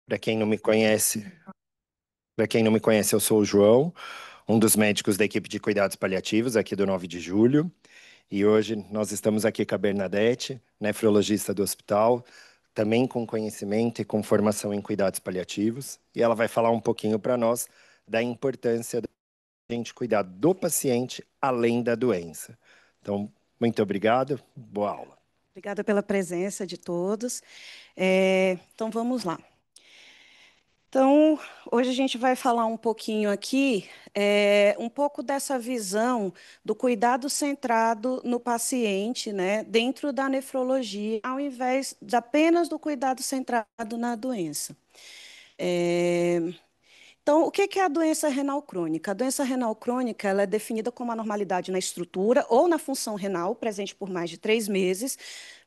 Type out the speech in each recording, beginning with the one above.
Para quem não me conhece, eu sou o João, um dos médicos da equipe de cuidados paliativos aqui do 9 de julho. E hoje nós estamos aqui com a Bernadette, nefrologista do hospital, também com conhecimento e com formação em cuidados paliativos. E ela vai falar um pouquinho para nós da importância da gente cuidar do paciente além da doença. Então, muito obrigado, boa aula. Obrigada pela presença de todos. Então, vamos lá. Então, hoje a gente vai falar um pouquinho aqui, um pouco dessa visão do cuidado centrado no paciente, né, dentro da nefrologia, ao invés de apenas do cuidado centrado na doença. É, Então, o que é a doença renal crônica? A doença renal crônica ela é definida como anormalidade na estrutura ou na função renal, presente por mais de 3 meses,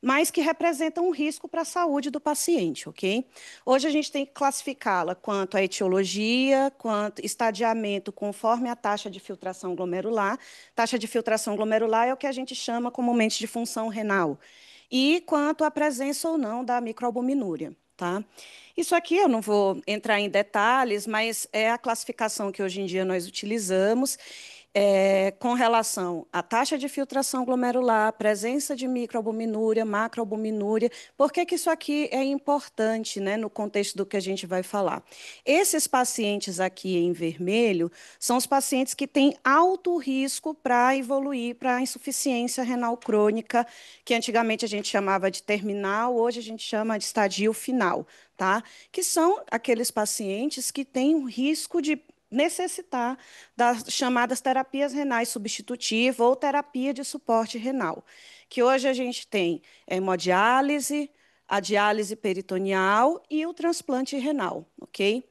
mas que representa um risco para a saúde do paciente, ok? Hoje a gente tem que classificá-la quanto à etiologia, quanto estadiamento conforme a taxa de filtração glomerular. Taxa de filtração glomerular é o que a gente chama comumente de função renal. E quanto à presença ou não da microalbuminúria, tá? Isso aqui eu não vou entrar em detalhes, mas é a classificação que hoje em dia nós utilizamos com relação à taxa de filtração glomerular, presença de microalbuminúria, macroalbuminúria. Por que que isso aqui é importante, né, no contexto do que a gente vai falar? Esses pacientes aqui em vermelho são os pacientes que têm alto risco para evoluir para a insuficiência renal crônica, que antigamente a gente chamava de terminal, hoje a gente chama de estadio final. Tá? Que são aqueles pacientes que têm um risco de necessitar das chamadas terapias renais substitutivas ou terapia de suporte renal, que hoje a gente tem a hemodiálise, a diálise peritoneal e o transplante renal, ok?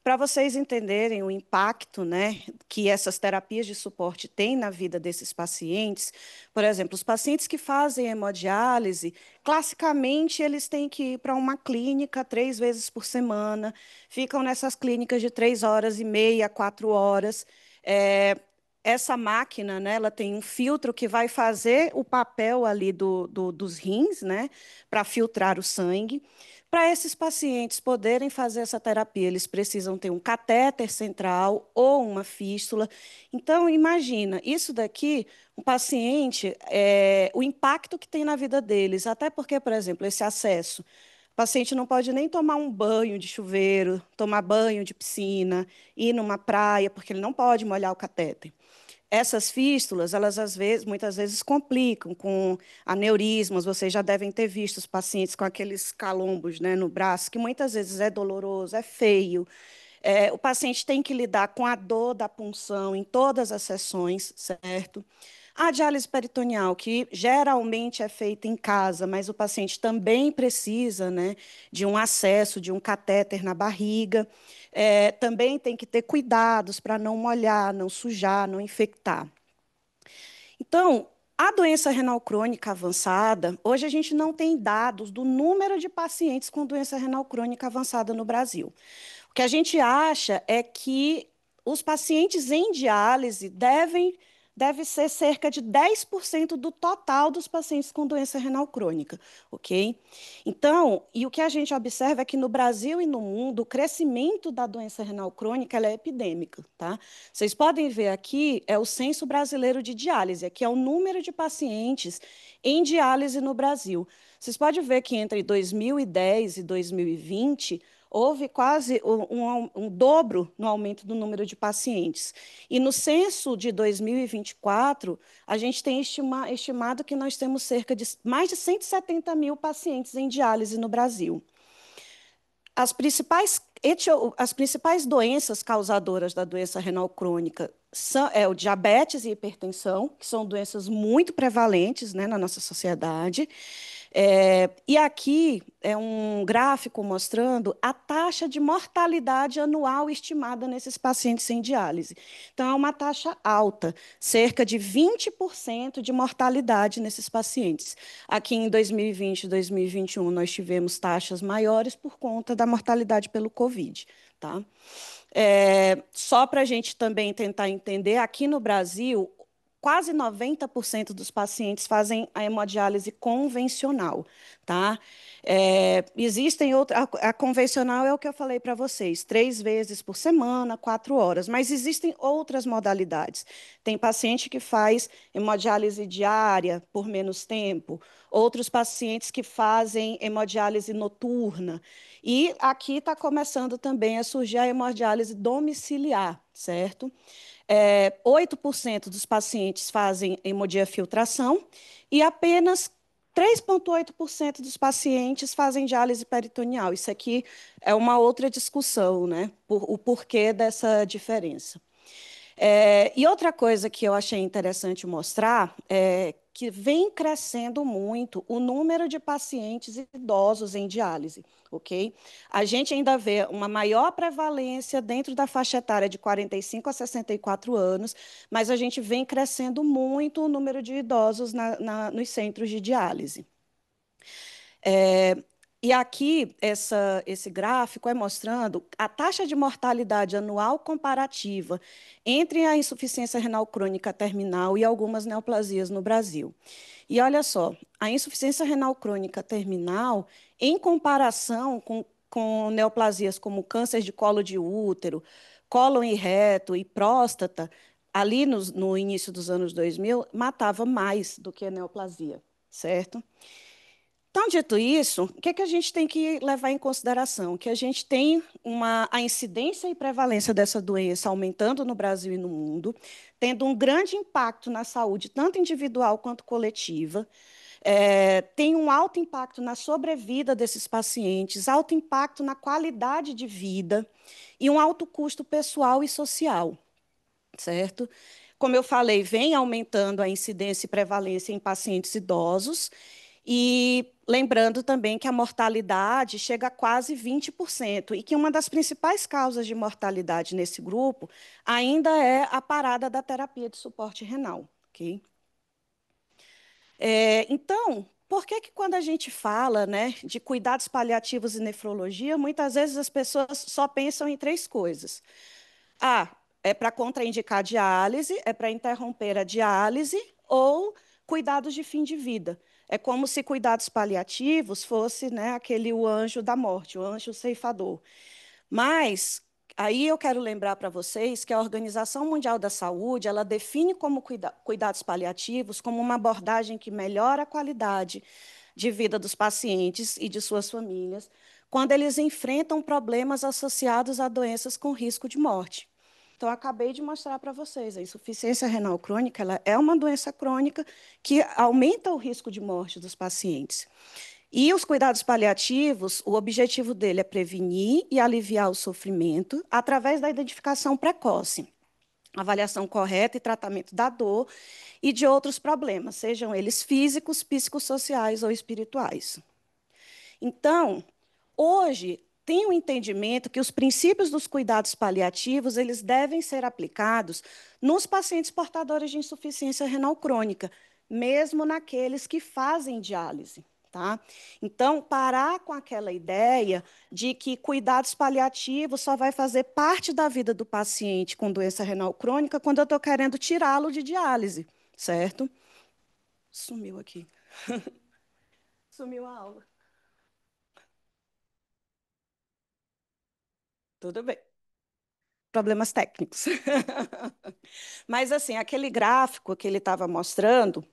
Para vocês entenderem o impacto, né, que essas terapias de suporte têm na vida desses pacientes, por exemplo, os pacientes que fazem hemodiálise, classicamente eles têm que ir para uma clínica 3 vezes por semana, ficam nessas clínicas de 3 horas e meia, 4 horas. Essa máquina, né, ela tem um filtro que vai fazer o papel ali dos rins, né, para filtrar o sangue. Para esses pacientes poderem fazer essa terapia, eles precisam ter um catéter central ou uma fístula. Então, imagina, isso daqui, um paciente, o impacto que tem na vida deles, até porque, por exemplo, esse acesso, o paciente não pode nem tomar um banho de chuveiro, tomar banho de piscina, ir numa praia, porque ele não pode molhar o catéter. Essas fístulas, elas muitas vezes complicam com aneurismas. Vocês já devem ter visto os pacientes com aqueles calombos, né, no braço, que muitas vezes é doloroso, é feio. O paciente tem que lidar com a dor da punção em todas as sessões, certo? A diálise peritoneal, que geralmente é feita em casa, mas o paciente também precisa, né, de um acesso, de um catéter na barriga. Também tem que ter cuidados para não molhar, não sujar, não infectar. Então, a doença renal crônica avançada, hoje a gente não tem dados do número de pacientes com doença renal crônica avançada no Brasil. O que a gente acha é que os pacientes em diálise deve ser cerca de 10% do total dos pacientes com doença renal crônica, ok? Então, e o que a gente observa é que no Brasil e no mundo, o crescimento da doença renal crônica ela é epidêmica, tá? Vocês podem ver aqui, é o Censo Brasileiro de Diálise, aqui é o número de pacientes em diálise no Brasil. Vocês podem ver que entre 2010 e 2020, houve quase um dobro no aumento do número de pacientes. E no censo de 2024, a gente tem estimado que nós temos cerca de mais de 170 mil pacientes em diálise no Brasil. As principais doenças causadoras da doença renal crônica são o diabetes e hipertensão, que são doenças muito prevalentes, né, na nossa sociedade. E aqui é um gráfico mostrando a taxa de mortalidade anual estimada nesses pacientes em diálise. Então, é uma taxa alta, cerca de 20% de mortalidade nesses pacientes. Aqui em 2020 e 2021, nós tivemos taxas maiores por conta da mortalidade pelo Covid. Tá? Só para a gente também tentar entender, aqui no Brasil, quase 90% dos pacientes fazem a hemodiálise convencional, tá? Existem outras, a convencional é o que eu falei para vocês, 3 vezes por semana, 4 horas, mas existem outras modalidades. Tem paciente que faz hemodiálise diária por menos tempo, outros pacientes que fazem hemodiálise noturna, e aqui está começando também a surgir a hemodiálise domiciliar, certo? 8% dos pacientes fazem hemodiafiltração e apenas 3,8% dos pacientes fazem diálise peritoneal. Isso aqui é uma outra discussão, né? O porquê dessa diferença. E outra coisa que eu achei interessante mostrar é que vem crescendo muito o número de pacientes idosos em diálise, ok? A gente ainda vê uma maior prevalência dentro da faixa etária de 45 a 64 anos, mas a gente vem crescendo muito o número de idosos nos centros de diálise. É, e aqui, esse gráfico é mostrando a taxa de mortalidade anual comparativa entre a insuficiência renal crônica terminal e algumas neoplasias no Brasil. E olha só, a insuficiência renal crônica terminal, em comparação com neoplasias como câncer de colo de útero, cólon e reto e próstata, ali no início dos anos 2000, matava mais do que a neoplasia, certo? Então, dito isso, o que a gente tem que levar em consideração? Que a gente tem a incidência e prevalência dessa doença aumentando no Brasil e no mundo, tendo um grande impacto na saúde, tanto individual quanto coletiva, tem um alto impacto na sobrevida desses pacientes, alto impacto na qualidade de vida e um alto custo pessoal e social, certo? Como eu falei, vem aumentando a incidência e prevalência em pacientes idosos, e lembrando também que a mortalidade chega a quase 20%, e que uma das principais causas de mortalidade nesse grupo ainda é a parada da terapia de suporte renal. Ok? Então, por que quando a gente fala, né, de cuidados paliativos e nefrologia, muitas vezes as pessoas só pensam em 3 coisas? É para contraindicar a diálise, é para interromper a diálise ou cuidados de fim de vida. É como se cuidados paliativos fosse, né, o anjo da morte, o anjo ceifador. Mas aí eu quero lembrar para vocês que a Organização Mundial da Saúde, ela define como cuidados paliativos como uma abordagem que melhora a qualidade de vida dos pacientes e de suas famílias quando eles enfrentam problemas associados a doenças com risco de morte. Então, eu acabei de mostrar para vocês, a insuficiência renal crônica, ela é uma doença crônica que aumenta o risco de morte dos pacientes. E os cuidados paliativos, o objetivo dele é prevenir e aliviar o sofrimento através da identificação precoce, avaliação correta e tratamento da dor e de outros problemas, sejam eles físicos, psicossociais ou espirituais. Então, hoje, tem o entendimento que os princípios dos cuidados paliativos eles devem ser aplicados nos pacientes portadores de insuficiência renal crônica, mesmo naqueles que fazem diálise. Tá? Então, parar com aquela ideia de que cuidados paliativos só vai fazer parte da vida do paciente com doença renal crônica quando eu estou querendo tirá-lo de diálise, certo? Sumiu aqui. Sumiu a aula. Tudo bem. Problemas técnicos. Mas, assim, aquele gráfico que ele estava mostrando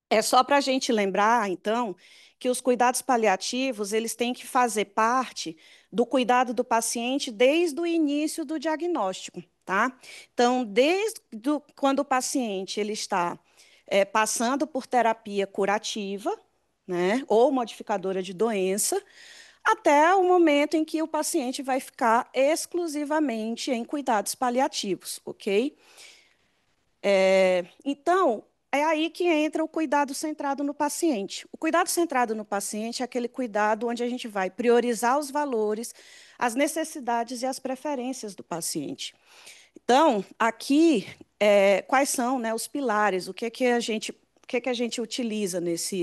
é só para a gente lembrar, então, que os cuidados paliativos eles têm que fazer parte do cuidado do paciente desde o início do diagnóstico, tá? Então, quando o paciente ele está passando por terapia curativa, né, ou modificadora de doença, até o momento em que o paciente vai ficar exclusivamente em cuidados paliativos, ok? Então, é aí que entra o cuidado centrado no paciente. O cuidado centrado no paciente é aquele cuidado onde a gente vai priorizar os valores, as necessidades e as preferências do paciente. Então, aqui, quais são, né, os pilares, o que a gente utiliza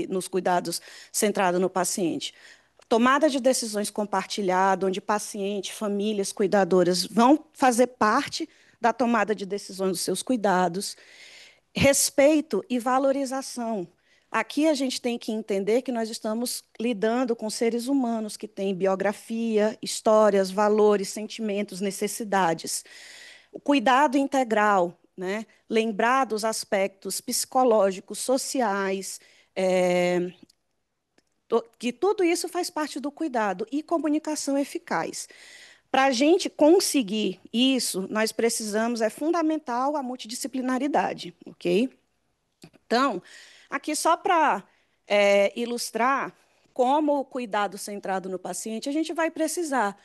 nos cuidados centrados no paciente? Tomada de decisões compartilhada, onde paciente, famílias, cuidadoras vão fazer parte da tomada de decisões dos seus cuidados. Respeito e valorização. Aqui a gente tem que entender que nós estamos lidando com seres humanos que têm biografia, histórias, valores, sentimentos, necessidades. O cuidado integral, né? Lembrar dos aspectos psicológicos, sociais, que tudo isso faz parte do cuidado e comunicação eficaz. Para a gente conseguir isso, nós precisamos, é fundamental a multidisciplinaridade, ok? Então, aqui só para ilustrar como o cuidado centrado no paciente, a gente vai precisar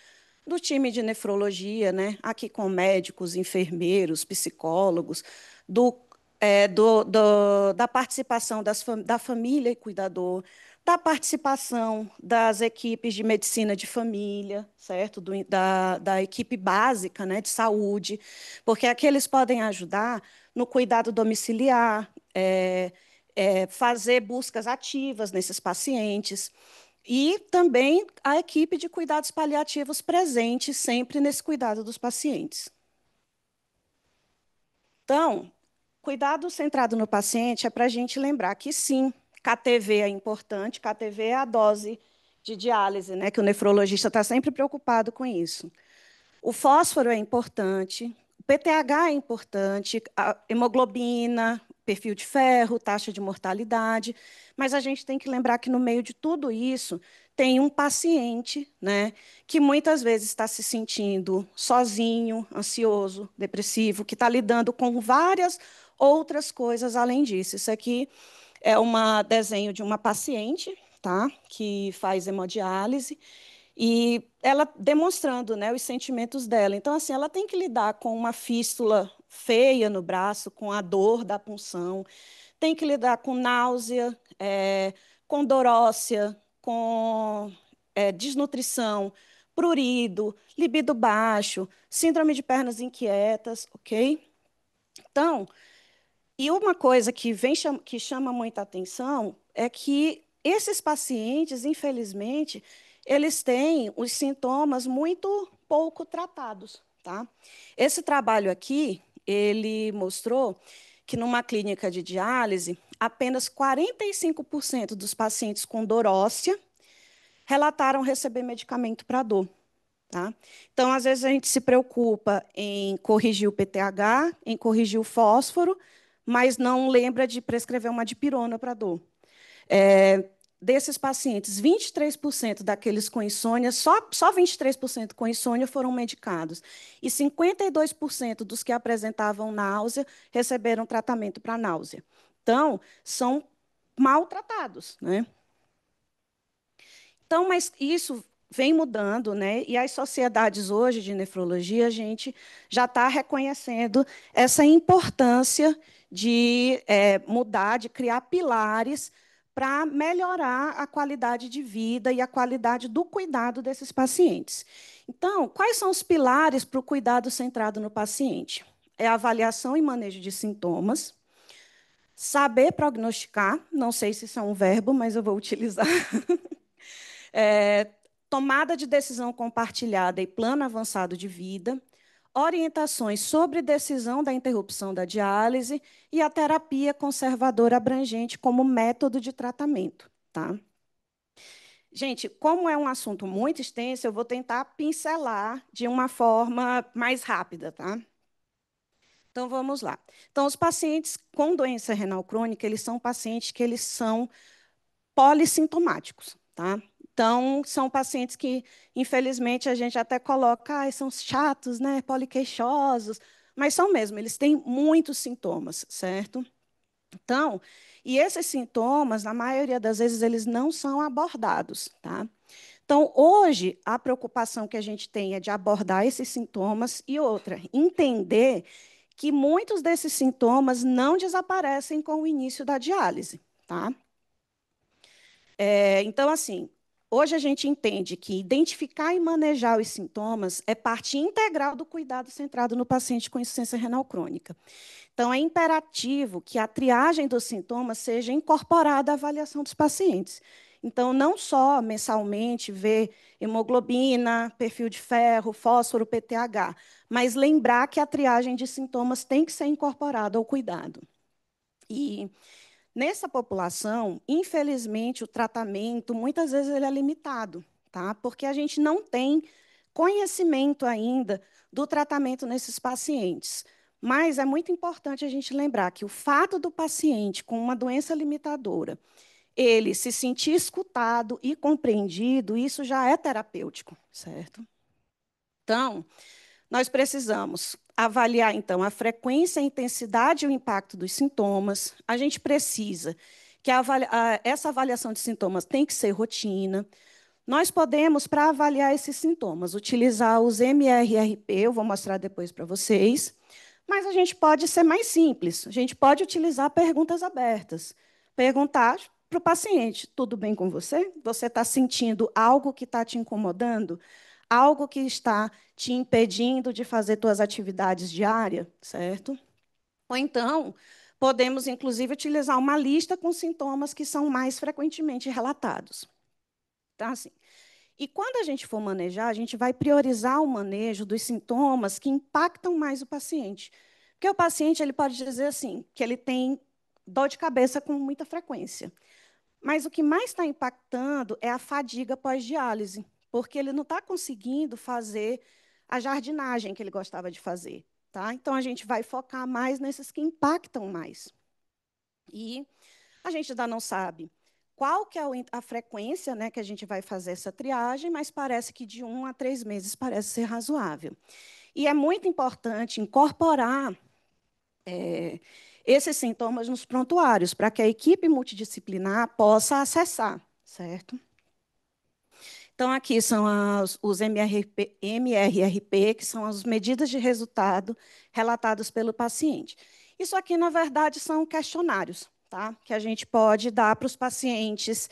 do time de nefrologia, né? Aqui com médicos, enfermeiros, psicólogos, da participação da família e cuidador, da participação das equipes de medicina de família, certo? Da equipe básica, né, de saúde, porque aqui eles podem ajudar no cuidado domiciliar, fazer buscas ativas nesses pacientes. E também a equipe de cuidados paliativos presente sempre nesse cuidado dos pacientes. Então, cuidado centrado no paciente é para a gente lembrar que, sim, KTV é importante, KTV é a dose de diálise, né, que o nefrologista está sempre preocupado com isso. O fósforo é importante, o PTH é importante, a hemoglobina, perfil de ferro, taxa de mortalidade, mas a gente tem que lembrar que no meio de tudo isso tem um paciente, né, que muitas vezes está se sentindo sozinho, ansioso, depressivo, que está lidando com várias outras coisas além disso. Isso aqui é um desenho de uma paciente, tá, que faz hemodiálise, e ela demonstrando, né, os sentimentos dela. Então, assim, ela tem que lidar com uma fístula feia no braço, com a dor da punção, tem que lidar com náusea, com dorócia, com desnutrição, prurido, libido baixo, síndrome de pernas inquietas, ok? Então, e uma coisa que chama muita atenção é que esses pacientes, infelizmente, eles têm os sintomas muito pouco tratados, tá? Esse trabalho aqui, ele mostrou que numa clínica de diálise, apenas 45% dos pacientes com dor óssea relataram receber medicamento para dor. Tá? Então, às vezes, a gente se preocupa em corrigir o PTH, em corrigir o fósforo, mas não lembra de prescrever uma dipirona para dor. Desses pacientes, 23% daqueles com insônia, só 23% com insônia foram medicados. E 52% dos que apresentavam náusea receberam tratamento para náusea. Então, são maltratados, né? Então, mas isso vem mudando, né? E as sociedades hoje de nefrologia, a gente já está reconhecendo essa importância de mudar, de criar pilares para melhorar a qualidade de vida e a qualidade do cuidado desses pacientes. Então, quais são os pilares para o cuidado centrado no paciente? É a avaliação e manejo de sintomas, saber prognosticar, não sei se isso é um verbo, mas eu vou utilizar. É, tomada de decisão compartilhada e plano avançado de vida, orientações sobre decisão da interrupção da diálise e a terapia conservadora abrangente como método de tratamento. Tá? Gente, como é um assunto muito extenso, eu vou tentar pincelar de uma forma mais rápida. Tá? Então, vamos lá. Então, os pacientes com doença renal crônica, eles são pacientes que eles são polissintomáticos, tá? Então, são pacientes que, infelizmente, a gente até coloca, são chatos, né? Poliqueixosos, mas são mesmo, eles têm muitos sintomas, certo? Então, e esses sintomas, na maioria das vezes, eles não são abordados, tá? Então, hoje, a preocupação que a gente tem é de abordar esses sintomas e outra, entender que muitos desses sintomas não desaparecem com o início da diálise, tá? Então, assim, hoje a gente entende que identificar e manejar os sintomas é parte integral do cuidado centrado no paciente com insuficiência renal crônica. Então, é imperativo que a triagem dos sintomas seja incorporada à avaliação dos pacientes. Então, não só mensalmente ver hemoglobina, perfil de ferro, fósforo, PTH, mas lembrar que a triagem de sintomas tem que ser incorporada ao cuidado. E nessa população, infelizmente, o tratamento muitas vezes ele é limitado, tá? Porque a gente não tem conhecimento ainda do tratamento nesses pacientes. Mas é muito importante a gente lembrar que o fato do paciente com uma doença limitadora, ele se sentir escutado e compreendido, isso já é terapêutico, certo? Então, nós precisamos avaliar, então, a frequência, a intensidade e o impacto dos sintomas. A gente precisa que essa avaliação de sintomas tem que ser rotina. Nós podemos, para avaliar esses sintomas, utilizar os MRRP, eu vou mostrar depois para vocês, mas a gente pode ser mais simples. A gente pode utilizar perguntas abertas. Perguntar para o paciente: tudo bem com você? Você está sentindo algo que está te incomodando? Algo que está te impedindo de fazer suas atividades diárias, certo? Ou então, podemos, inclusive, utilizar uma lista com sintomas que são mais frequentemente relatados. Tá, assim. E quando a gente for manejar, a gente vai priorizar o manejo dos sintomas que impactam mais o paciente. Porque o paciente ele pode dizer assim, que ele tem dor de cabeça com muita frequência. Mas o que mais está impactando é a fadiga pós-diálise, porque ele não está conseguindo fazer a jardinagem que ele gostava de fazer. Tá? Então, a gente vai focar mais nesses que impactam mais. E a gente ainda não sabe qual que é a frequência, né, que a gente vai fazer essa triagem, mas parece que de 1 a 3 meses parece ser razoável. E é muito importante incorporar esses sintomas nos prontuários, para que a equipe multidisciplinar possa acessar, certo? Então, aqui são os MRRP, que são as medidas de resultado relatadas pelo paciente. Isso aqui, na verdade, são questionários, tá? Que a gente pode dar para os pacientes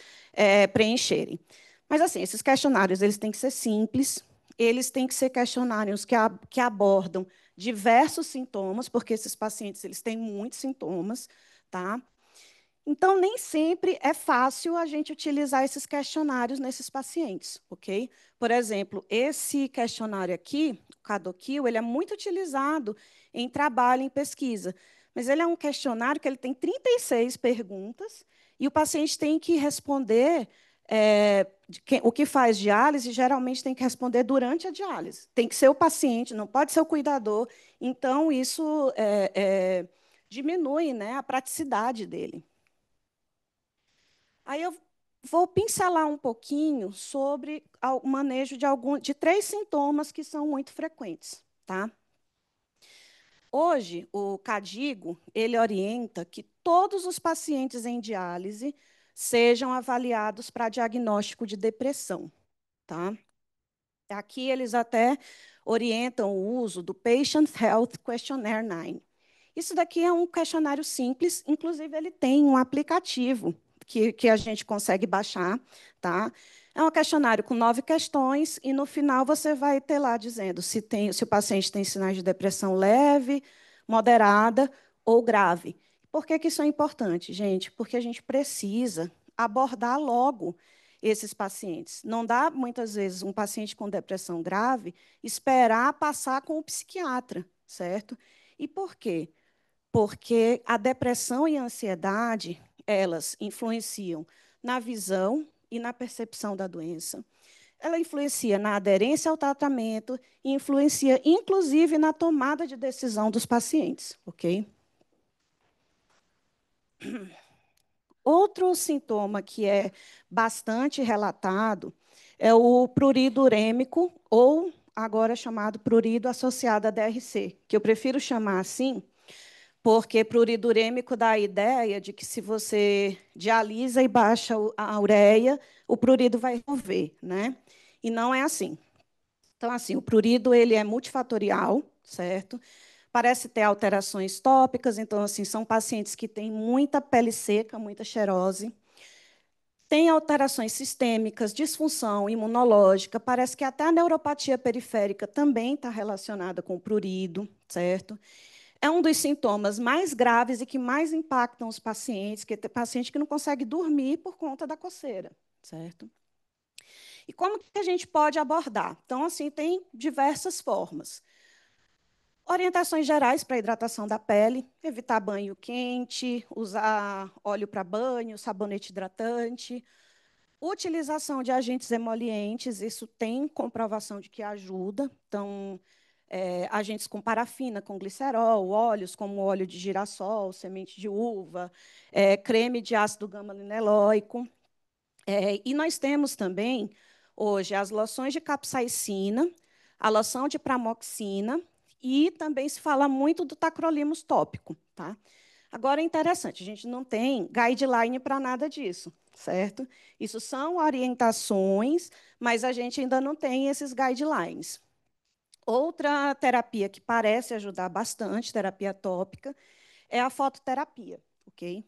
preencherem. Mas, assim, esses questionários eles têm que ser simples, eles têm que ser questionários que abordam diversos sintomas, porque esses pacientes eles têm muitos sintomas, tá? Então, nem sempre é fácil a gente utilizar esses questionários nesses pacientes, ok? Por exemplo, esse questionário aqui, o CADOQUIL, ele é muito utilizado em trabalho, em pesquisa, mas ele é um questionário que ele tem 36 perguntas e o paciente tem que responder o que faz diálise, geralmente tem que responder durante a diálise. Tem que ser o paciente, não pode ser o cuidador. Então, isso diminui, né, a praticidade dele. Aí eu vou pincelar um pouquinho sobre o manejo de 3 sintomas que são muito frequentes, tá? Hoje, o CADIGO, ele orienta que todos os pacientes em diálise sejam avaliados para diagnóstico de depressão, tá? Aqui eles até orientam o uso do Patient Health Questionnaire 9. Isso daqui é um questionário simples, inclusive ele tem um aplicativo que a gente consegue baixar. Tá? É um questionário com 9 questões e, no final, você vai ter lá dizendo se o paciente tem sinais de depressão leve, moderada ou grave. Por que isso é importante, gente? Porque a gente precisa abordar logo esses pacientes. Não dá, muitas vezes, um paciente com depressão grave esperar passar com o psiquiatra, certo? E por quê? Porque a depressão e a ansiedade, elas influenciam na visão e na percepção da doença. Ela influencia na aderência ao tratamento e influencia, inclusive, na tomada de decisão dos pacientes, ok? Outro sintoma que é bastante relatado é o prurido urêmico, ou agora chamado prurido associado a DRC, que eu prefiro chamar assim, porque prurido urêmico dá a ideia de que se você dialisa e baixa a ureia, o prurido vai resolver, né? E não é assim. Então, assim, o prurido ele é multifatorial, certo? Parece ter alterações tópicas, então, assim, são pacientes que têm muita pele seca, muita xerose. Tem alterações sistêmicas, disfunção imunológica, parece que até a neuropatia periférica também está relacionada com o prurido, certo? É um dos sintomas mais graves e que mais impactam os pacientes, que tem paciente que não consegue dormir por conta da coceira, certo? E como que a gente pode abordar? Então, assim, tem diversas formas. Orientações gerais para hidratação da pele: evitar banho quente, usar óleo para banho, sabonete hidratante, utilização de agentes emolientes, isso tem comprovação de que ajuda. Então, agentes com parafina, com glicerol, óleos como óleo de girassol, semente de uva, creme de ácido gama-linolóico. E nós temos também, hoje, as loções de capsaicina, a loção de pramoxina, e também se fala muito do tacrolimus tópico. Tá? Agora, é interessante, a gente não tem guideline para nada disso, certo? Isso são orientações, mas a gente ainda não tem esses guidelines. Outra terapia que parece ajudar bastante, terapia tópica, é a fototerapia, ok?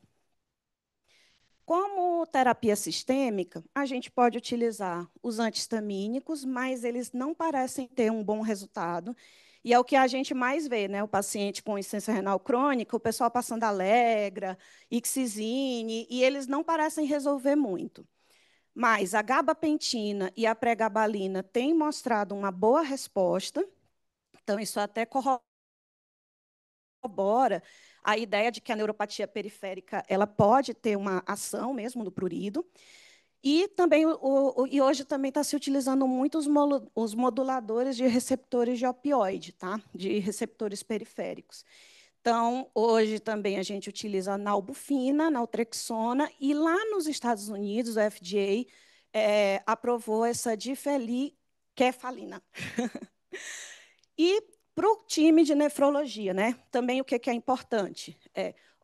Como terapia sistêmica, a gente pode utilizar os antihistamínicos, mas eles não parecem ter um bom resultado. E é o que a gente mais vê, né? O paciente com insuficiência renal crônica, o pessoal passando Allegra, Ixizine, e eles não parecem resolver muito. Mas a gabapentina e a pregabalina têm mostrado uma boa resposta, então isso até corrobora a ideia de que a neuropatia periférica ela pode ter uma ação mesmo no prurido. E também e hoje também está se utilizando muito os moduladores de receptores de opioide, tá? De receptores periféricos. Então, hoje também a gente utiliza a nalbufina, naltrexona, e lá nos Estados Unidos, o FDA aprovou essa difeliquefalina. E para o time de nefrologia, né, também o que é importante?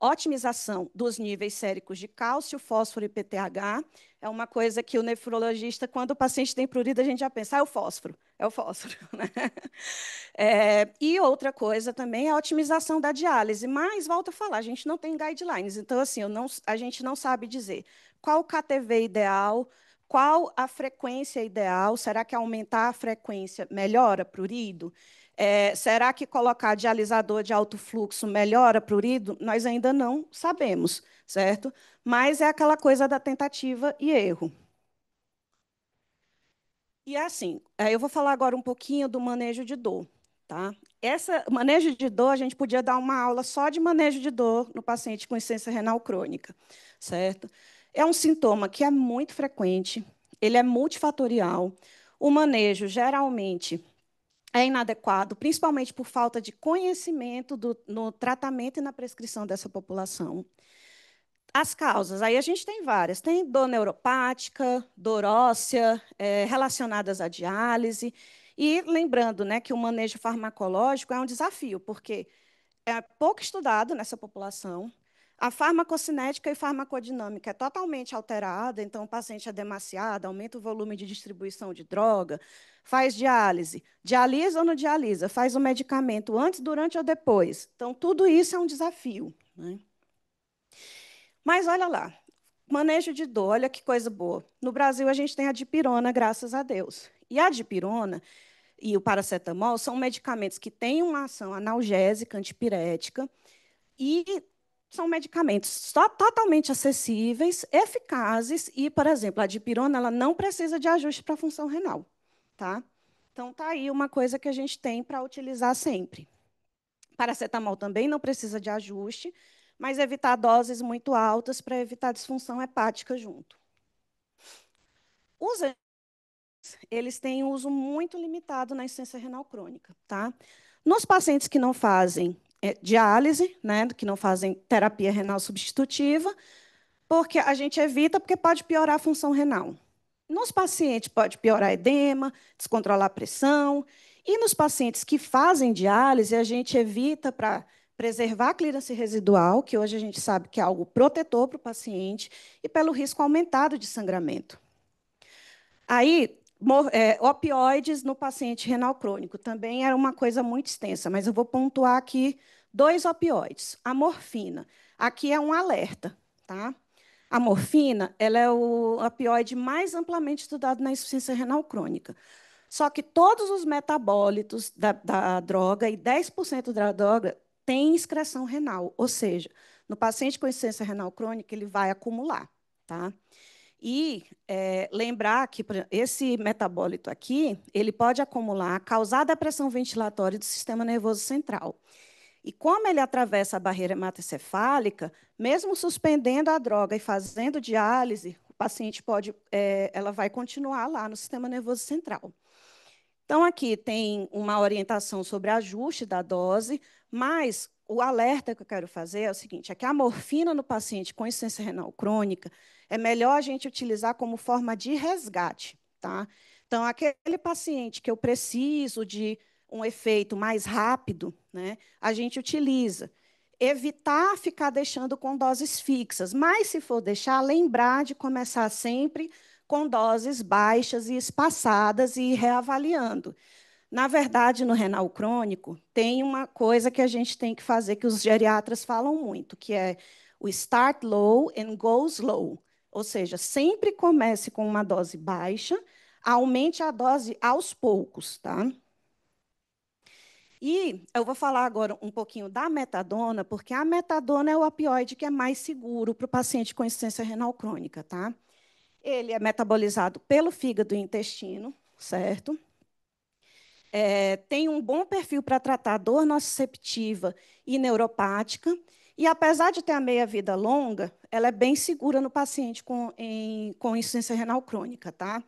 Otimização dos níveis séricos de cálcio, fósforo e PTH. É uma coisa que o nefrologista, quando o paciente tem prurido, a gente já pensa, é o fósforo, é o fósforo. Né? E outra coisa também é a otimização da diálise. Mas, volto a falar, a gente não tem guidelines. Então, assim, a gente não sabe dizer qual o KTV ideal, qual a frequência ideal. Será que aumentar a frequência melhora prurido? Será que colocar dialisador de alto fluxo melhora prurido? Nós ainda não sabemos, certo? Mas é aquela coisa da tentativa e erro. E assim, eu vou falar agora um pouquinho do manejo de dor. Tá? Esse manejo de dor, a gente podia dar uma aula só de manejo de dor no paciente com insuficiência renal crônica, certo? É um sintoma que é muito frequente, ele é multifatorial. O manejo, geralmente, é inadequado, principalmente por falta de conhecimento no tratamento e na prescrição dessa população. As causas, aí a gente tem várias. Tem dor neuropática, dor óssea, relacionadas à diálise. E lembrando, né, que o manejo farmacológico é um desafio, porque é pouco estudado nessa população. A farmacocinética e farmacodinâmica é totalmente alterada, então o paciente é demasiado, aumenta o volume de distribuição de droga, faz diálise, dialisa ou não dialisa, faz o medicamento antes, durante ou depois. Então, tudo isso é um desafio. Né? Mas olha lá, manejo de dor, olha que coisa boa. No Brasil, a gente tem a dipirona, graças a Deus. E a dipirona e o paracetamol são medicamentos que têm uma ação analgésica, antipirética, e são medicamentos totalmente acessíveis, eficazes, e, por exemplo, a dipirona ela não precisa de ajuste para a função renal. Tá? Então, está aí uma coisa que a gente tem para utilizar sempre. Paracetamol também não precisa de ajuste, mas evitar doses muito altas para evitar disfunção hepática junto. Os eles têm uso muito limitado na insuficiência renal crônica. Tá? Nos pacientes que não fazem diálise, né, que não fazem terapia renal substitutiva, porque a gente evita, porque pode piorar a função renal. Nos pacientes pode piorar edema, descontrolar a pressão, e nos pacientes que fazem diálise, a gente evita para preservar a clearance residual, que hoje a gente sabe que é algo protetor para o paciente, e pelo risco aumentado de sangramento. Aí, opioides no paciente renal crônico também era uma coisa muito extensa, mas eu vou pontuar aqui 2 opioides. A morfina. Aqui é um alerta. Tá? A morfina ela é o opioide mais amplamente estudado na insuficiência renal crônica. Só que todos os metabólitos da droga e 10% da droga têm excreção renal, ou seja, no paciente com insuficiência renal crônica, ele vai acumular. Tá? E lembrar que esse metabólito aqui, ele pode acumular, causar depressão ventilatória do sistema nervoso central. E como ele atravessa a barreira hematocefálica, mesmo suspendendo a droga e fazendo diálise, o paciente pode, ela vai continuar lá no sistema nervoso central. Então, aqui tem uma orientação sobre ajuste da dose, mas o alerta que eu quero fazer é o seguinte: é que a morfina no paciente com insuficiência renal crônica é melhor a gente utilizar como forma de resgate, tá? Então, aquele paciente que eu preciso de um efeito mais rápido, né, a gente utiliza. Evitar ficar deixando com doses fixas, mas, se for deixar, lembrar de começar sempre com doses baixas e espaçadas e reavaliando. Na verdade, no renal crônico, tem uma coisa que a gente tem que fazer, que os geriatras falam muito, que é o start low and go slow. Ou seja, sempre comece com uma dose baixa, aumente a dose aos poucos, tá? E eu vou falar agora um pouquinho da metadona, porque a metadona é o opioide que é mais seguro para o paciente com insuficiência renal crônica, tá? Ele é metabolizado pelo fígado e intestino, certo? Tem um bom perfil para tratar dor nociceptiva e neuropática, e apesar de ter a meia-vida longa, ela é bem segura no paciente com insuficiência renal crônica, tá?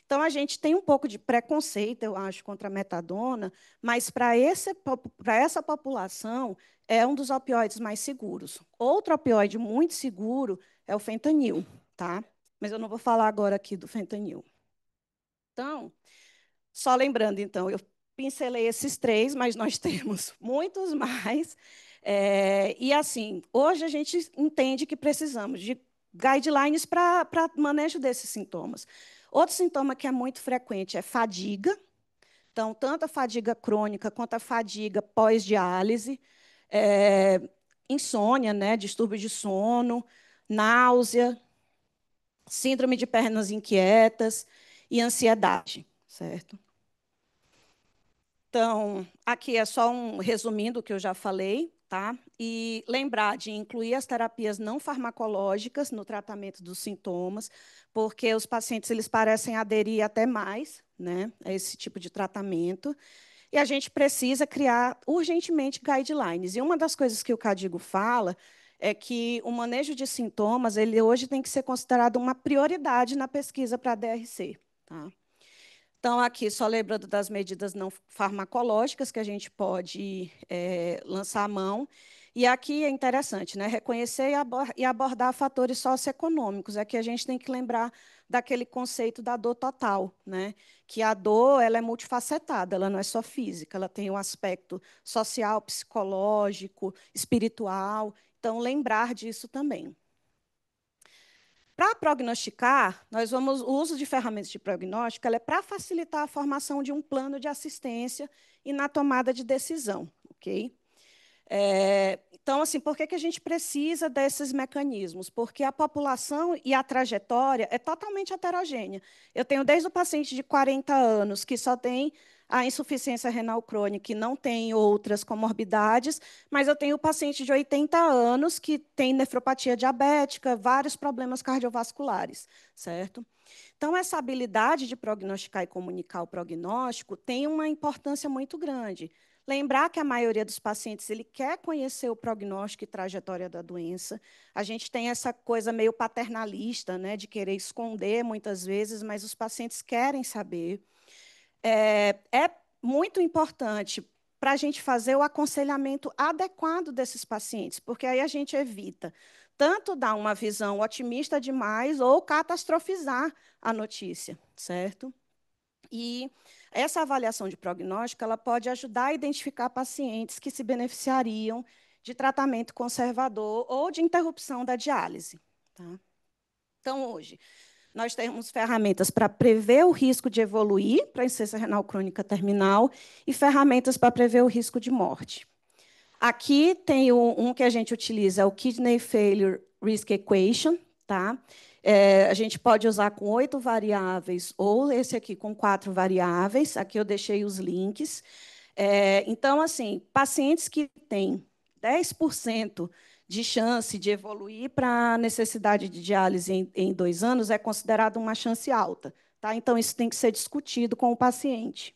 Então, a gente tem um pouco de preconceito, eu acho, contra a metadona, mas para essa população é um dos opioides mais seguros. Outro opioide muito seguro é o fentanil, tá? Mas eu não vou falar agora aqui do fentanil. Então, só lembrando, então, eu pincelei esses três, mas nós temos muitos mais. E, assim, hoje a gente entende que precisamos de guidelines para manejo desses sintomas. Outro sintoma que é muito frequente é fadiga. Então, tanto a fadiga crônica quanto a fadiga pós-diálise, é, insônia, né, distúrbio de sono, náusea, síndrome de pernas inquietas e ansiedade, certo? Então, aqui é só um resumindo o que eu já falei, tá? E lembrar de incluir as terapias não farmacológicas no tratamento dos sintomas, porque os pacientes eles parecem aderir até mais, né, a esse tipo de tratamento. E a gente precisa criar urgentemente guidelines. E uma das coisas que o Cadigo fala é que o manejo de sintomas, ele hoje tem que ser considerado uma prioridade na pesquisa para a DRC, tá? Então, aqui, só lembrando das medidas não farmacológicas que a gente pode lançar a mão. E aqui é interessante, né? Reconhecer e abordar fatores socioeconômicos. Aqui a gente tem que lembrar daquele conceito da dor total, né? Que a dor ela é multifacetada, ela não é só física, ela tem um aspecto social, psicológico, espiritual. Então, lembrar disso também. Para prognosticar, o uso de ferramentas de prognóstico é para facilitar a formação de um plano de assistência e na tomada de decisão, ok? Então, assim, por que a gente precisa desses mecanismos? Porque a população e a trajetória é totalmente heterogênea. Eu tenho desde o paciente de 40 anos, que só tem a insuficiência renal crônica e não tem outras comorbidades, mas eu tenho o paciente de 80 anos que tem nefropatia diabética, vários problemas cardiovasculares, certo? Então, essa habilidade de prognosticar e comunicar o prognóstico tem uma importância muito grande. Lembrar que a maioria dos pacientes ele quer conhecer o prognóstico e trajetória da doença. A gente tem essa coisa meio paternalista, né, de querer esconder muitas vezes, mas os pacientes querem saber. É muito importante para a gente fazer o aconselhamento adequado desses pacientes, porque aí a gente evita tanto dar uma visão otimista demais ou catastrofizar a notícia, certo? E essa avaliação de prognóstico ela pode ajudar a identificar pacientes que se beneficiariam de tratamento conservador ou de interrupção da diálise. Tá? Então, hoje, nós temos ferramentas para prever o risco de evoluir para insuficiência renal crônica terminal e ferramentas para prever o risco de morte. Aqui tem um que a gente utiliza, é o Kidney Failure Risk Equation. Tá? A gente pode usar com 8 variáveis ou esse aqui com 4 variáveis. Aqui eu deixei os links. Então, assim, pacientes que têm 10% de chance de evoluir para a necessidade de diálise em 2 anos é considerado uma chance alta. Tá? Então, isso tem que ser discutido com o paciente.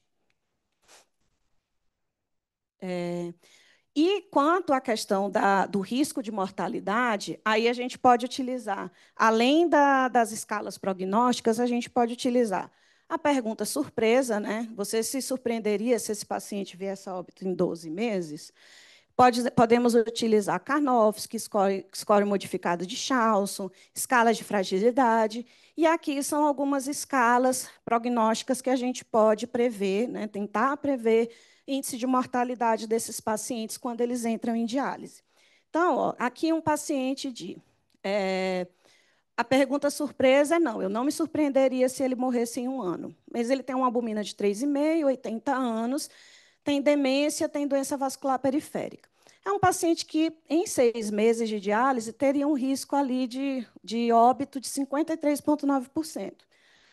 E quanto à questão do risco de mortalidade, aí a gente pode utilizar, além das escalas prognósticas, a gente pode utilizar a pergunta surpresa, né? Você se surpreenderia se esse paciente viesse a óbito em 12 meses? Podemos utilizar Karnofsky, score modificado de Charlson, escala de fragilidade, e aqui são algumas escalas prognósticas que a gente pode prever, né, tentar prever índice de mortalidade desses pacientes quando eles entram em diálise. Então, ó, aqui um paciente de. A pergunta surpresa é não, eu não me surpreenderia se ele morresse em 1 ano, mas ele tem uma albumina de 3,5, 80 anos, tem demência, tem doença vascular periférica. É um paciente que, em 6 meses de diálise, teria um risco ali de óbito de 53,9%.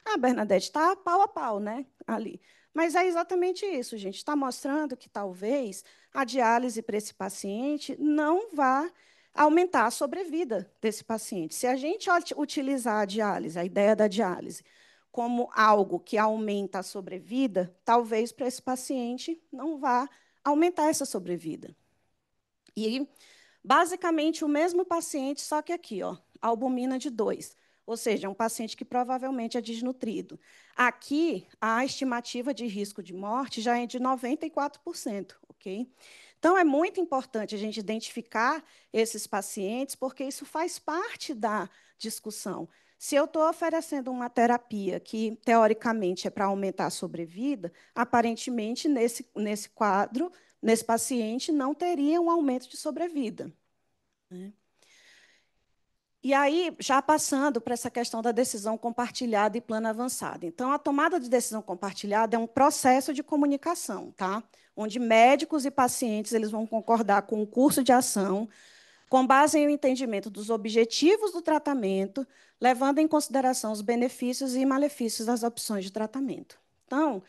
A Bernadette está pau a pau, né, ali. Mas é exatamente isso, gente. Está mostrando que talvez a diálise para esse paciente não vá aumentar a sobrevida desse paciente. Se a gente utilizar a diálise, a ideia da diálise, como algo que aumenta a sobrevida, talvez para esse paciente não vá aumentar essa sobrevida. E, basicamente, o mesmo paciente, só que aqui, ó, albumina de 2, ou seja, é um paciente que provavelmente é desnutrido. Aqui, a estimativa de risco de morte já é de 94%, ok? Então, é muito importante a gente identificar esses pacientes, porque isso faz parte da discussão. Se eu estou oferecendo uma terapia que, teoricamente, é para aumentar a sobrevida, aparentemente, nesse quadro, nesse paciente, não teria um aumento de sobrevida. Né? E aí, já passando para essa questão da decisão compartilhada e plano avançado. Então, a tomada de decisão compartilhada é um processo de comunicação, tá? Onde médicos e pacientes eles vão concordar com o curso de ação, com base em um entendimento dos objetivos do tratamento, levando em consideração os benefícios e malefícios das opções de tratamento. Então,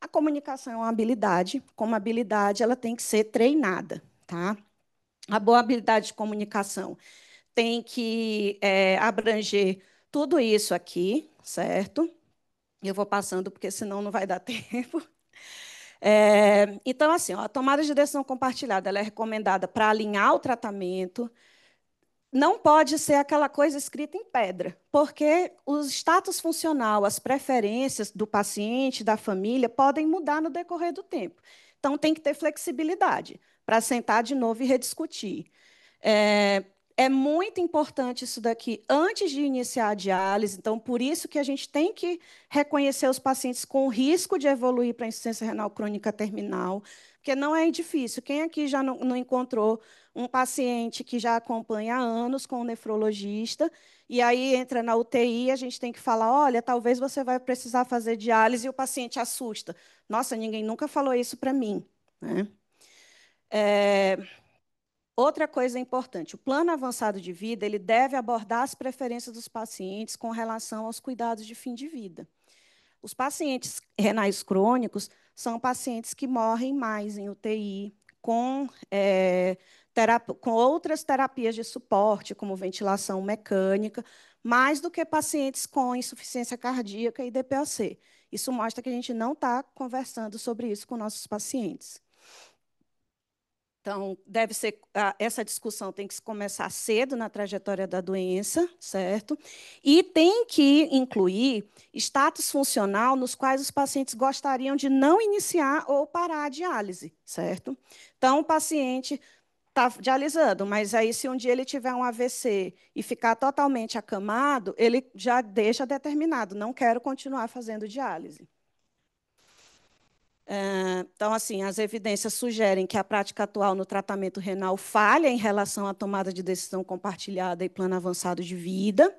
a comunicação é uma habilidade, como habilidade, ela tem que ser treinada, tá? A boa habilidade de comunicação tem que abranger tudo isso aqui, certo? Eu vou passando, porque senão não vai dar tempo. Então, assim, ó, a tomada de decisão compartilhada ela é recomendada para alinhar o tratamento. Não pode ser aquela coisa escrita em pedra, porque o status funcional, as preferências do paciente, da família, podem mudar no decorrer do tempo. Então, tem que ter flexibilidade para sentar de novo e rediscutir. É, é muito importante isso daqui antes de iniciar a diálise, então, por isso que a gente tem que reconhecer os pacientes com risco de evoluir para insuficiência renal crônica terminal, porque não é difícil. Quem aqui já não encontrou um paciente que já acompanha há anos com um nefrologista, e aí entra na UTI, a gente tem que falar, olha, talvez você vai precisar fazer diálise, e o paciente assusta. Nossa, ninguém nunca falou isso para mim. Né? Outra coisa importante, o plano avançado de vida ele deve abordar as preferências dos pacientes com relação aos cuidados de fim de vida. Os pacientes renais crônicos são pacientes que morrem mais em UTI, com outras terapias de suporte, como ventilação mecânica, mais do que pacientes com insuficiência cardíaca e DPOC. Isso mostra que a gente não está conversando sobre isso com nossos pacientes. Então, essa discussão tem que se começar cedo na trajetória da doença, certo? E tem que incluir status funcional nos quais os pacientes gostariam de não iniciar ou parar a diálise, certo? Então, o paciente está dialisando, mas aí, se um dia ele tiver um AVC e ficar totalmente acamado, ele já deixa determinado, não quero continuar fazendo diálise. Então, assim, as evidências sugerem que a prática atual no tratamento renal falha em relação à tomada de decisão compartilhada e plano avançado de vida.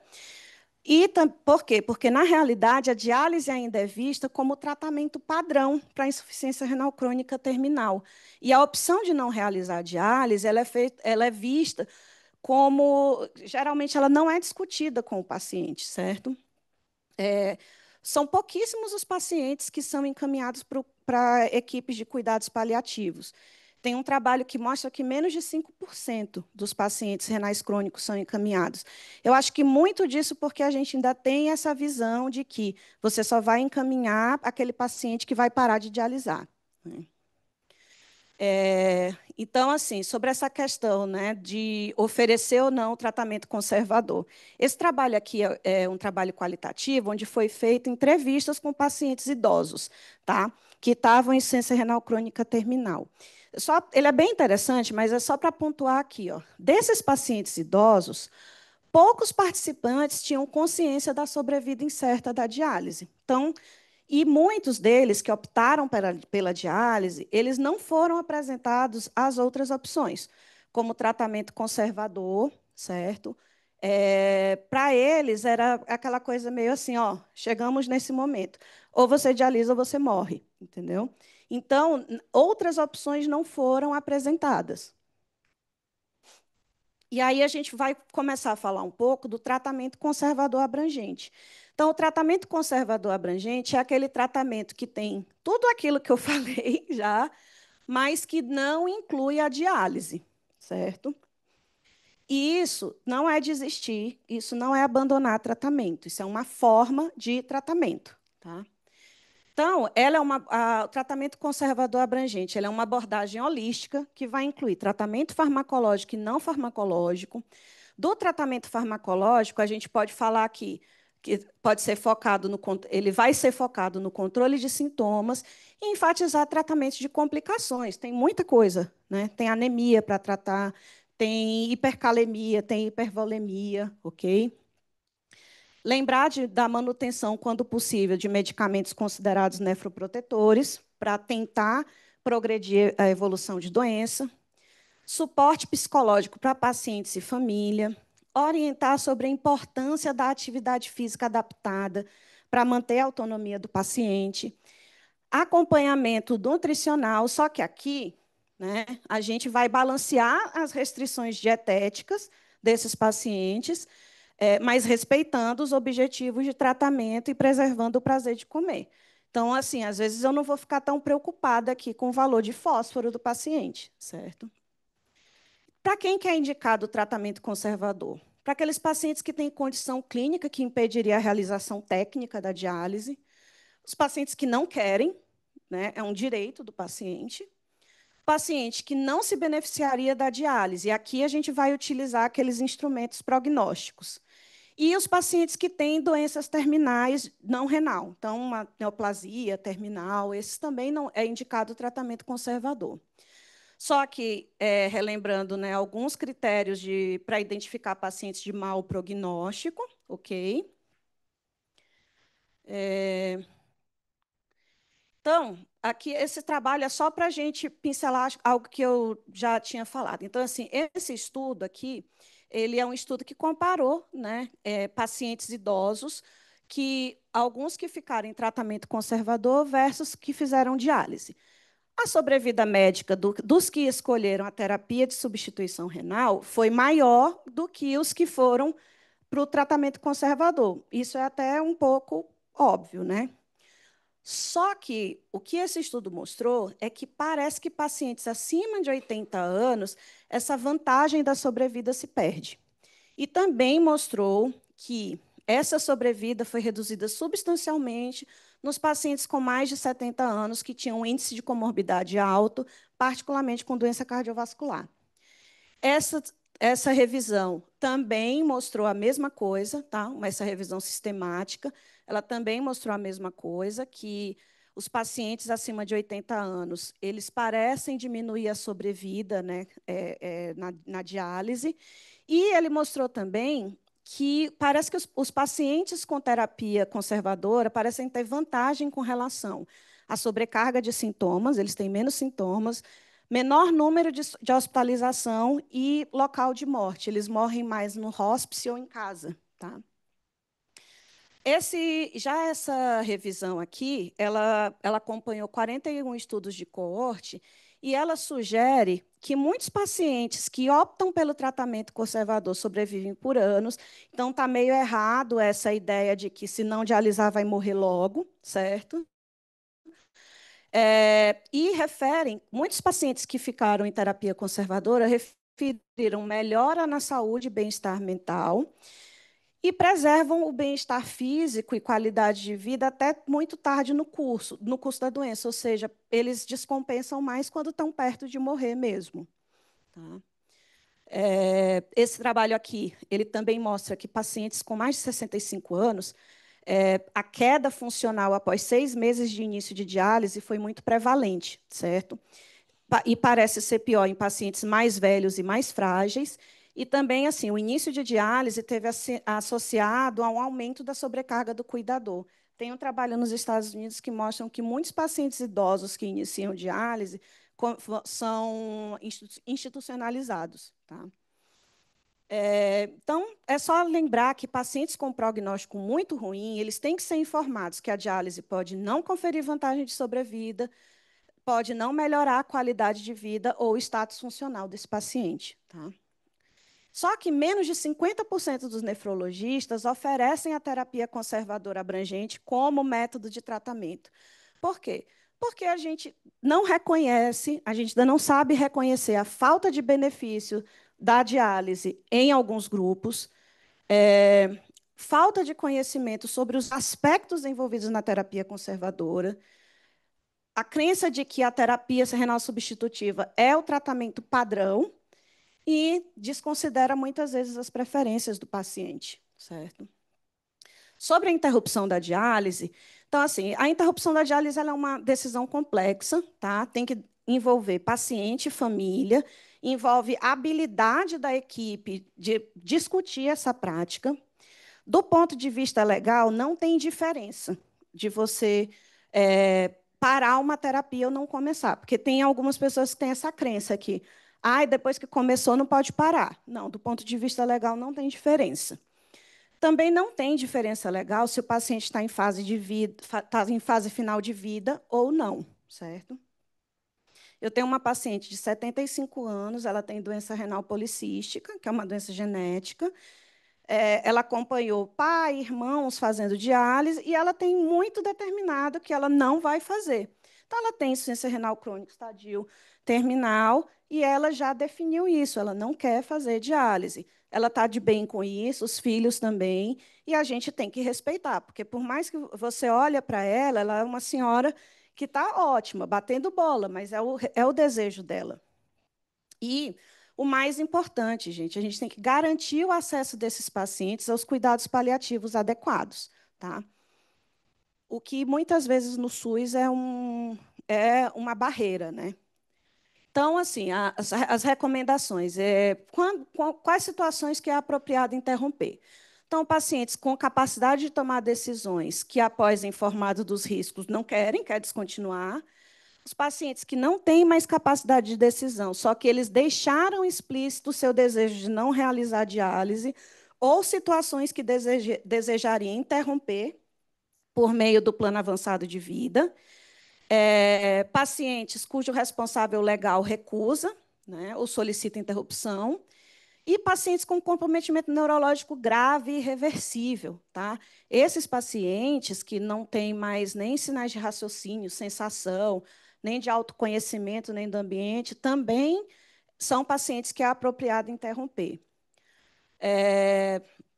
E por quê? Porque, na realidade, a diálise ainda é vista como tratamento padrão para a insuficiência renal crônica terminal. E a opção de não realizar a diálise ela é vista como, geralmente, ela não é discutida com o paciente, certo? São pouquíssimos os pacientes que são encaminhados para equipes de cuidados paliativos. tem um trabalho que mostra que menos de 5% dos pacientes renais crônicos são encaminhados. Eu acho que muito disso porque a gente ainda tem essa visão de que você só vai encaminhar aquele paciente que vai parar de dialisar, né? Então, assim, sobre essa questão, né, de oferecer ou não o tratamento conservador. Esse trabalho aqui é um trabalho qualitativo, onde foi feito entrevistas com pacientes idosos, tá, que estavam em insuficiência renal crônica terminal. Ele é bem interessante, mas é só para pontuar aqui, ó. Desses pacientes idosos, poucos participantes tinham consciência da sobrevida incerta da diálise. Então, e muitos deles que optaram pela diálise, eles não foram apresentados às outras opções, como tratamento conservador, certo? Para eles era aquela coisa meio assim, ó, chegamos nesse momento, ou você dialisa ou você morre, entendeu? Então, outras opções não foram apresentadas. E aí a gente vai começar a falar um pouco do tratamento conservador abrangente. Então, o tratamento conservador abrangente é aquele tratamento que tem tudo aquilo que eu falei já, mas que não inclui a diálise, certo? E isso não é desistir, isso não é abandonar tratamento, isso é uma forma de tratamento, tá? Então, o tratamento conservador abrangente, ele é uma abordagem holística que vai incluir tratamento farmacológico e não farmacológico. Do tratamento farmacológico, a gente pode falar aqui que pode ser focado ele vai ser focado no controle de sintomas e enfatizar tratamentos de complicações. Tem muita coisa, né? Tem anemia para tratar, tem hipercalemia, tem hipervolemia, ok? Lembrar da manutenção, quando possível, de medicamentos considerados nefroprotetores, para tentar progredir a evolução de doença. Suporte psicológico para pacientes e família. Orientar sobre a importância da atividade física adaptada para manter a autonomia do paciente. Acompanhamento nutricional, só que aqui, né, a gente vai balancear as restrições dietéticas desses pacientes, mas respeitando os objetivos de tratamento e preservando o prazer de comer. Então, assim, às vezes eu não vou ficar tão preocupada aqui com o valor de fósforo do paciente, certo? Para quem que é indicado o tratamento conservador? Para aqueles pacientes que têm condição clínica que impediria a realização técnica da diálise, os pacientes que não querem, né, é um direito do paciente, paciente que não se beneficiaria da diálise, e aqui a gente vai utilizar aqueles instrumentos prognósticos. E os pacientes que têm doenças terminais não renal, então uma neoplasia terminal, esses também não é indicado o tratamento conservador. Só que, relembrando, né, alguns critérios para identificar pacientes de mau prognóstico, ok? Então, aqui esse trabalho é só para a gente pincelar algo que eu já tinha falado. Então, assim, esse estudo aqui, ele é um estudo que comparou, né, pacientes idosos, alguns que ficaram em tratamento conservador versus que fizeram diálise. A sobrevida médica dos que escolheram a terapia de substituição renal foi maior do que os que foram para o tratamento conservador. Isso é até um pouco óbvio, né? Só que o que esse estudo mostrou é que parece que pacientes acima de 80 anos, essa vantagem da sobrevida se perde. E também mostrou que essa sobrevida foi reduzida substancialmente nos pacientes com mais de 70 anos que tinham um índice de comorbidade alto, particularmente com doença cardiovascular. Essa, essa revisão também mostrou a mesma coisa, tá? Essa revisão sistemática, ela também mostrou a mesma coisa, que os pacientes acima de 80 anos, eles parecem diminuir a sobrevida, né, na diálise, e ele mostrou também que parece que os pacientes com terapia conservadora parecem ter vantagem com relação à sobrecarga de sintomas, eles têm menos sintomas, menor número de hospitalização e local de morte. Eles morrem mais no hospice ou em casa, tá? Já essa revisão aqui, ela acompanhou 41 estudos de coorte e ela sugere que muitos pacientes que optam pelo tratamento conservador sobrevivem por anos. Então, está meio errado essa ideia de que, se não dialisar, vai morrer logo, certo? E referem, muitos pacientes que ficaram em terapia conservadora referiram melhora na saúde e bem-estar mental e preservam o bem-estar físico e qualidade de vida até muito tarde no curso da doença, ou seja, eles descompensam mais quando estão perto de morrer mesmo. Tá? Esse trabalho aqui, ele também mostra que pacientes com mais de 65 anos, a queda funcional após 6 meses de início de diálise foi muito prevalente, certo? E parece ser pior em pacientes mais velhos e mais frágeis. E também, assim, o início de diálise teve associado a um aumento da sobrecarga do cuidador. Tem um trabalho nos Estados Unidos que mostram que muitos pacientes idosos que iniciam diálise são institucionalizados. Tá? Então, é só lembrar que pacientes com prognóstico muito ruim, eles têm que ser informados que a diálise pode não conferir vantagem de sobrevida, pode não melhorar a qualidade de vida ou o status funcional desse paciente. Tá? Só que menos de 50% dos nefrologistas oferecem a terapia conservadora abrangente como método de tratamento. Por quê? Porque a gente não reconhece, a gente ainda não sabe reconhecer a falta de benefício da diálise em alguns grupos, falta de conhecimento sobre os aspectos envolvidos na terapia conservadora, a crença de que a terapia renal substitutiva é o tratamento padrão e desconsidera muitas vezes as preferências do paciente, certo? Sobre a interrupção da diálise, então, assim, a interrupção da diálise ela é uma decisão complexa, tá? Tem que envolver paciente e família, envolve a habilidade da equipe de discutir essa prática. Do ponto de vista legal, não tem diferença de você parar uma terapia ou não começar, porque tem algumas pessoas que têm essa crença que, depois que começou, não pode parar. Não, do ponto de vista legal, não tem diferença. Também não tem diferença legal se o paciente está em fase de vida, está em fase final de vida ou não, certo? Eu tenho uma paciente de 75 anos, ela tem doença renal policística, que é uma doença genética. Ela acompanhou pai, irmãos fazendo diálise, e ela tem muito determinado que ela não vai fazer. Então, ela tem insuficiência renal crônica estadio terminal, e ela já definiu isso, ela não quer fazer diálise. Ela está de bem com isso, os filhos também, e a gente tem que respeitar, porque por mais que você olhe para ela, ela é uma senhora que está ótima, batendo bola, mas é o desejo dela. E o mais importante, gente, a gente tem que garantir o acesso desses pacientes aos cuidados paliativos adequados, tá? O que muitas vezes no SUS é uma barreira, né? Então, assim, as recomendações. Quais situações que é apropriado interromper? Então, pacientes com capacidade de tomar decisões que, após informado dos riscos, não quer descontinuar. Os pacientes que não têm mais capacidade de decisão, só que eles deixaram explícito o seu desejo de não realizar diálise, ou situações que desejariam interromper por meio do plano avançado de vida. Pacientes cujo responsável legal recusa, né, ou solicita interrupção, e pacientes com comprometimento neurológico grave e irreversível. Tá? Esses pacientes que não têm mais nem sinais de raciocínio, sensação, nem de autoconhecimento, nem do ambiente, também são pacientes que é apropriado interromper.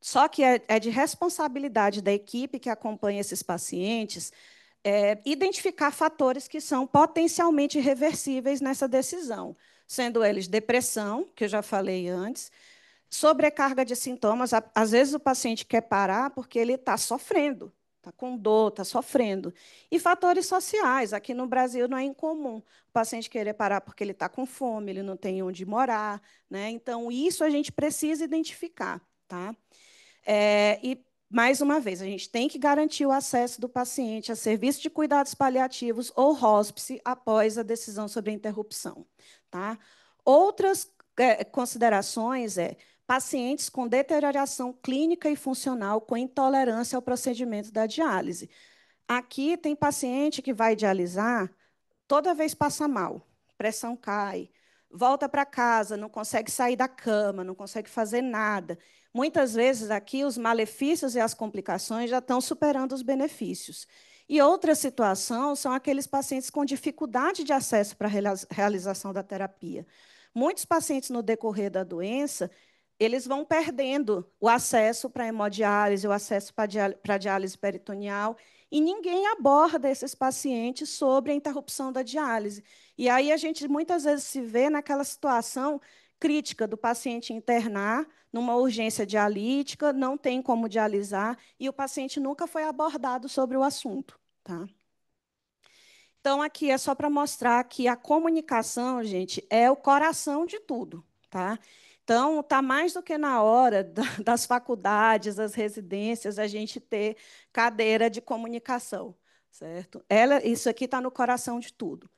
Só que é de responsabilidade da equipe que acompanha esses pacientes identificar fatores que são potencialmente irreversíveis nessa decisão, sendo eles depressão, que eu já falei antes, sobrecarga de sintomas. Às vezes o paciente quer parar porque ele está sofrendo, está com dor, está sofrendo. E fatores sociais. Aqui no Brasil não é incomum o paciente querer parar porque ele está com fome, ele não tem onde morar. Né? Então, isso a gente precisa identificar. Tá? E, mais uma vez, a gente tem que garantir o acesso do paciente a serviço de cuidados paliativos ou hóspice após a decisão sobre a interrupção. Tá? Outras considerações pacientes com deterioração clínica e funcional com intolerância ao procedimento da diálise. Aqui tem paciente que vai dialisar, toda vez passa mal, pressão cai, volta para casa, não consegue sair da cama, não consegue fazer nada. Muitas vezes aqui os malefícios e as complicações já estão superando os benefícios. E outra situação são aqueles pacientes com dificuldade de acesso para a realização da terapia. Muitos pacientes, no decorrer da doença, eles vão perdendo o acesso para a hemodiálise, o acesso para a diálise peritoneal, e ninguém aborda esses pacientes sobre a interrupção da diálise. E aí a gente muitas vezes se vê naquela situação crítica do paciente internar numa urgência dialítica, não tem como dialisar, e o paciente nunca foi abordado sobre o assunto. Tá? Então, aqui é só para mostrar que a comunicação, gente, é o coração de tudo. Tá? Então, está mais do que na hora das faculdades, das residências, a gente ter cadeira de comunicação. Certo? Isso aqui está no coração de tudo.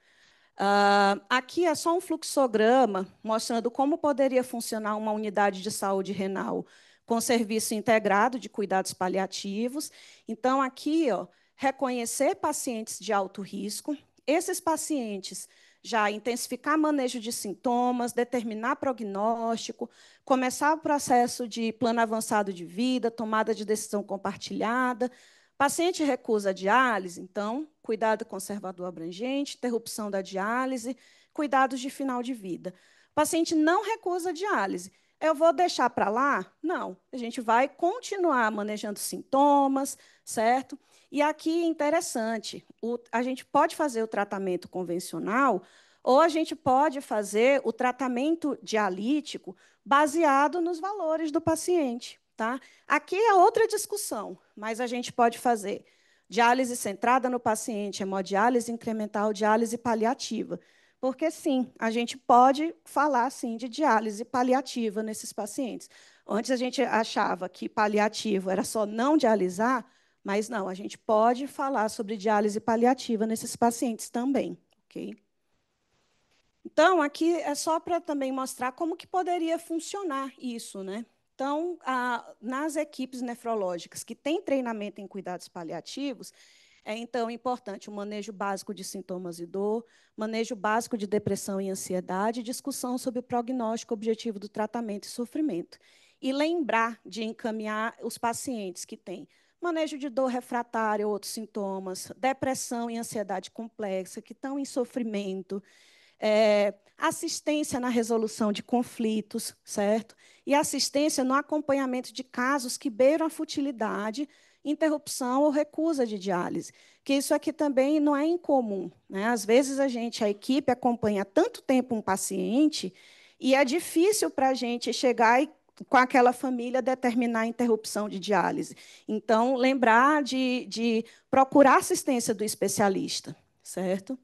Aqui é só um fluxograma mostrando como poderia funcionar uma unidade de saúde renal com serviço integrado de cuidados paliativos. Então, aqui, ó, reconhecer pacientes de alto risco, esses pacientes já intensificar manejo de sintomas, determinar prognóstico, começar o processo de plano avançado de vida, tomada de decisão compartilhada. Paciente recusa a diálise, então, cuidado conservador abrangente, interrupção da diálise, cuidados de final de vida. Paciente não recusa a diálise. Eu vou deixar para lá? Não. A gente vai continuar manejando sintomas, certo? E aqui é interessante, a gente pode fazer o tratamento convencional ou a gente pode fazer o tratamento dialítico baseado nos valores do paciente. Tá? Aqui é outra discussão, mas a gente pode fazer diálise centrada no paciente, hemodiálise incremental, diálise paliativa. Porque, sim, a gente pode falar, sim, de diálise paliativa nesses pacientes. Antes a gente achava que paliativo era só não dialisar, mas não, a gente pode falar sobre diálise paliativa nesses pacientes também. Ok? Então, aqui é só para também mostrar como que poderia funcionar isso, né? Então, nas equipes nefrológicas que têm treinamento em cuidados paliativos, é então importante o manejo básico de sintomas e dor, manejo básico de depressão e ansiedade, discussão sobre o prognóstico objetivo do tratamento e sofrimento. E lembrar de encaminhar os pacientes que têm manejo de dor refratária ou outros sintomas, depressão e ansiedade complexa, que estão em sofrimento, assistência na resolução de conflitos, certo? E assistência no acompanhamento de casos que beiram a futilidade, interrupção ou recusa de diálise, que isso aqui também não é incomum, né? Às vezes a equipe acompanha tanto tempo um paciente e é difícil para a gente chegar e com aquela família determinar a interrupção de diálise. Então, lembrar de procurar assistência do especialista, certo?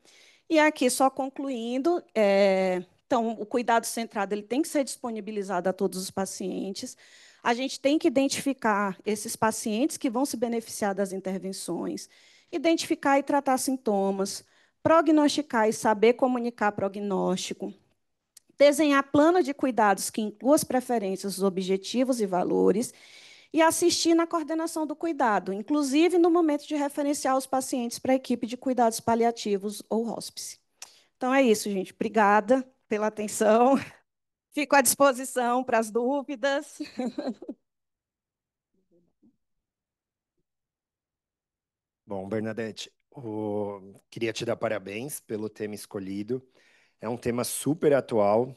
E aqui, só concluindo, então, o cuidado centrado ele tem que ser disponibilizado a todos os pacientes. A gente tem que identificar esses pacientes que vão se beneficiar das intervenções, identificar e tratar sintomas, prognosticar e saber comunicar prognóstico, desenhar plano de cuidados que inclua as preferências, os objetivos e valores, e assistir na coordenação do cuidado, inclusive no momento de referenciar os pacientes para a equipe de cuidados paliativos ou hospice. Então é isso, gente. Obrigada pela atenção. Fico à disposição para as dúvidas. Bom, Bernadette, queria te dar parabéns pelo tema escolhido. É um tema super atual,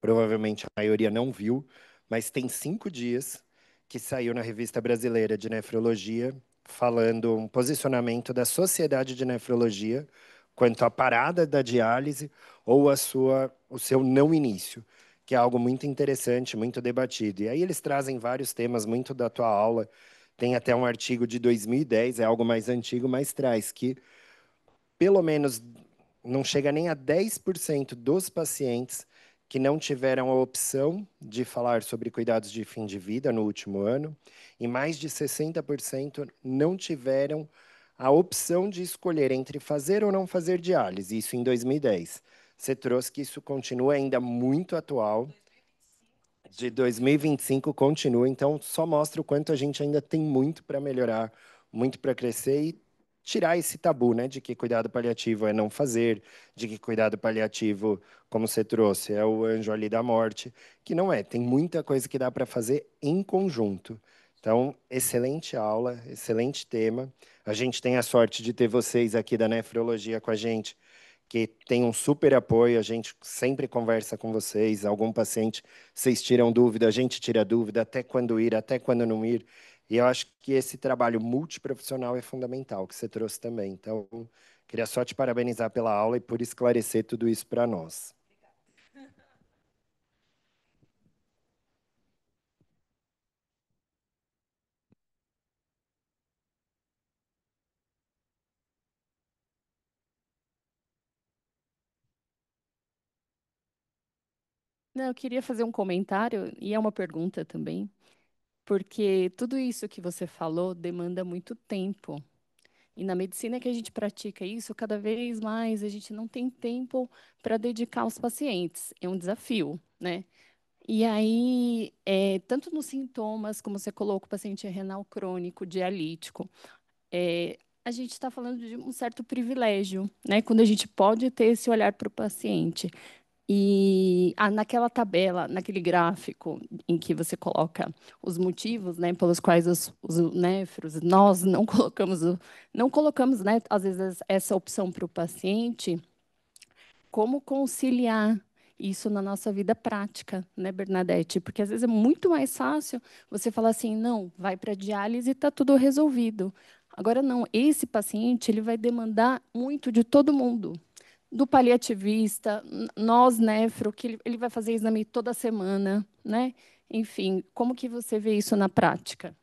provavelmente a maioria não viu, mas tem 5 dias que saiu na Revista Brasileira de Nefrologia, falando um posicionamento da Sociedade de Nefrologia quanto à parada da diálise ou o seu não início, que é algo muito interessante, muito debatido. E aí eles trazem vários temas muito da tua aula. Tem até um artigo de 2010, é algo mais antigo, mas traz que pelo menos não chega nem a 10% dos pacientes que não tiveram a opção de falar sobre cuidados de fim de vida no último ano, e mais de 60% não tiveram a opção de escolher entre fazer ou não fazer diálise, isso em 2010. Você trouxe que isso continua ainda muito atual, de 2025 continua, então só mostra o quanto a gente ainda tem muito para melhorar, muito para crescer e tirar esse tabu, né, de que cuidado paliativo é não fazer, de que cuidado paliativo, como você trouxe, é o anjo ali da morte, que não é, tem muita coisa que dá para fazer em conjunto. Então, excelente aula, excelente tema. A gente tem a sorte de ter vocês aqui da nefrologia com a gente, que tem um super apoio. A gente sempre conversa com vocês. Algum paciente, vocês tiram dúvida, a gente tira dúvida, até quando ir, até quando não ir. E eu acho que esse trabalho multiprofissional é fundamental, que você trouxe também. Então, queria só te parabenizar pela aula e por esclarecer tudo isso para nós. Não, eu queria fazer um comentário, e é uma pergunta também, porque tudo isso que você falou demanda muito tempo. E na medicina que a gente pratica isso, cada vez mais a gente não tem tempo para dedicar aos pacientes. É um desafio, né? E aí, tanto nos sintomas, como você colocou, o paciente é renal crônico, dialítico, a gente está falando de um certo privilégio, né? Quando a gente pode ter esse olhar para o paciente. E naquela tabela, naquele gráfico em que você coloca os motivos, né, pelos quais os néfros, nós não colocamos, não colocamos, né, às vezes essa opção para o paciente, como conciliar isso na nossa vida prática, né, Bernadette? Porque às vezes é muito mais fácil você falar assim, não, vai para diálise e está tudo resolvido. Agora não, esse paciente ele vai demandar muito de todo mundo, do paliativista, nós, nefro, que ele vai fazer exame toda semana, né? Enfim, como que você vê isso na prática?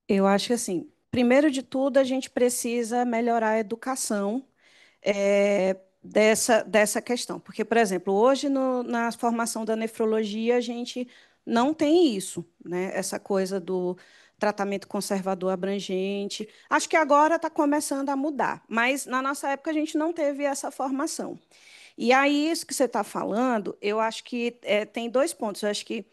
Eu acho que assim, primeiro de tudo, a gente precisa melhorar a educação dessa questão. Porque, por exemplo, hoje na formação da nefrologia, a gente não tem isso, né? Essa coisa do tratamento conservador abrangente. Acho que agora está começando a mudar, mas na nossa época a gente não teve essa formação. E aí, isso que você está falando, eu acho que tem dois pontos. Eu acho que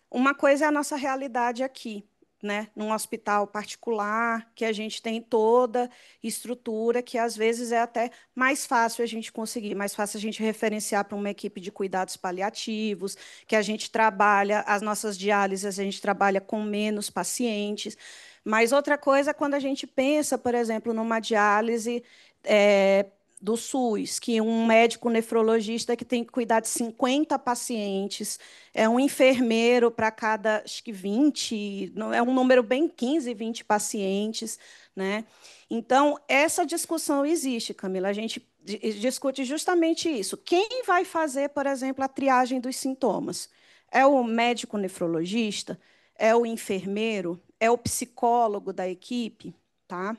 uma coisa é a nossa realidade aqui, né? Num hospital particular, que a gente tem toda estrutura, que às vezes é até mais fácil a gente conseguir, mais fácil a gente referenciar para uma equipe de cuidados paliativos, que a gente trabalha, as nossas diálises, a gente trabalha com menos pacientes. Mas outra coisa é quando a gente pensa, por exemplo, numa diálise. é, do SUS, que um médico nefrologista que tem que cuidar de 50 pacientes, é um enfermeiro para cada, acho que 20, não, é um número bem 15, 20 pacientes, né? Então, essa discussão existe, Camila. A gente discute justamente isso. Quem vai fazer, por exemplo, a triagem dos sintomas? É o médico nefrologista? É o enfermeiro? É o psicólogo da equipe? Tá?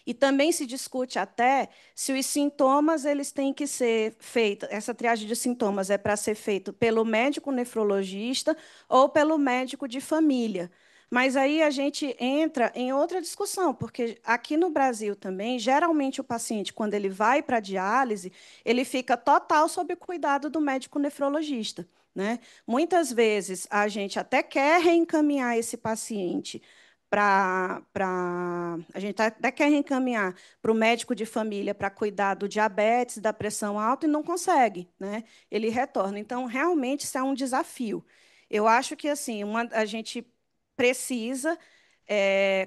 E também se discute até se os sintomas eles têm que ser feitos, essa triagem de sintomas é para ser feito pelo médico nefrologista ou pelo médico de família. Mas aí a gente entra em outra discussão, porque aqui no Brasil também, geralmente o paciente, quando ele vai para a diálise, ele fica total sob o cuidado do médico nefrologista, né? Muitas vezes a gente até quer reencaminhar esse paciente a gente até quer reencaminhar para o médico de família para cuidar do diabetes, da pressão alta e não consegue, né? Ele retorna. Então, realmente, isso é um desafio. Eu acho que assim, a gente precisa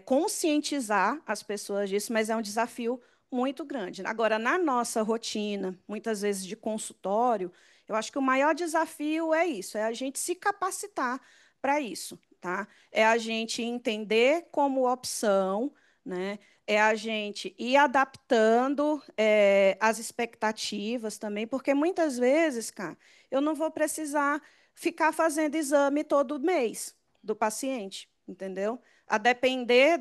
conscientizar as pessoas disso, mas é um desafio muito grande. Agora, na nossa rotina, muitas vezes de consultório, eu acho que o maior desafio é isso, é a gente se capacitar para isso, tá? É a gente entender como opção, né? É a gente ir adaptando as expectativas também, porque muitas vezes, cara, eu não vou precisar ficar fazendo exame todo mês do paciente, entendeu? A depender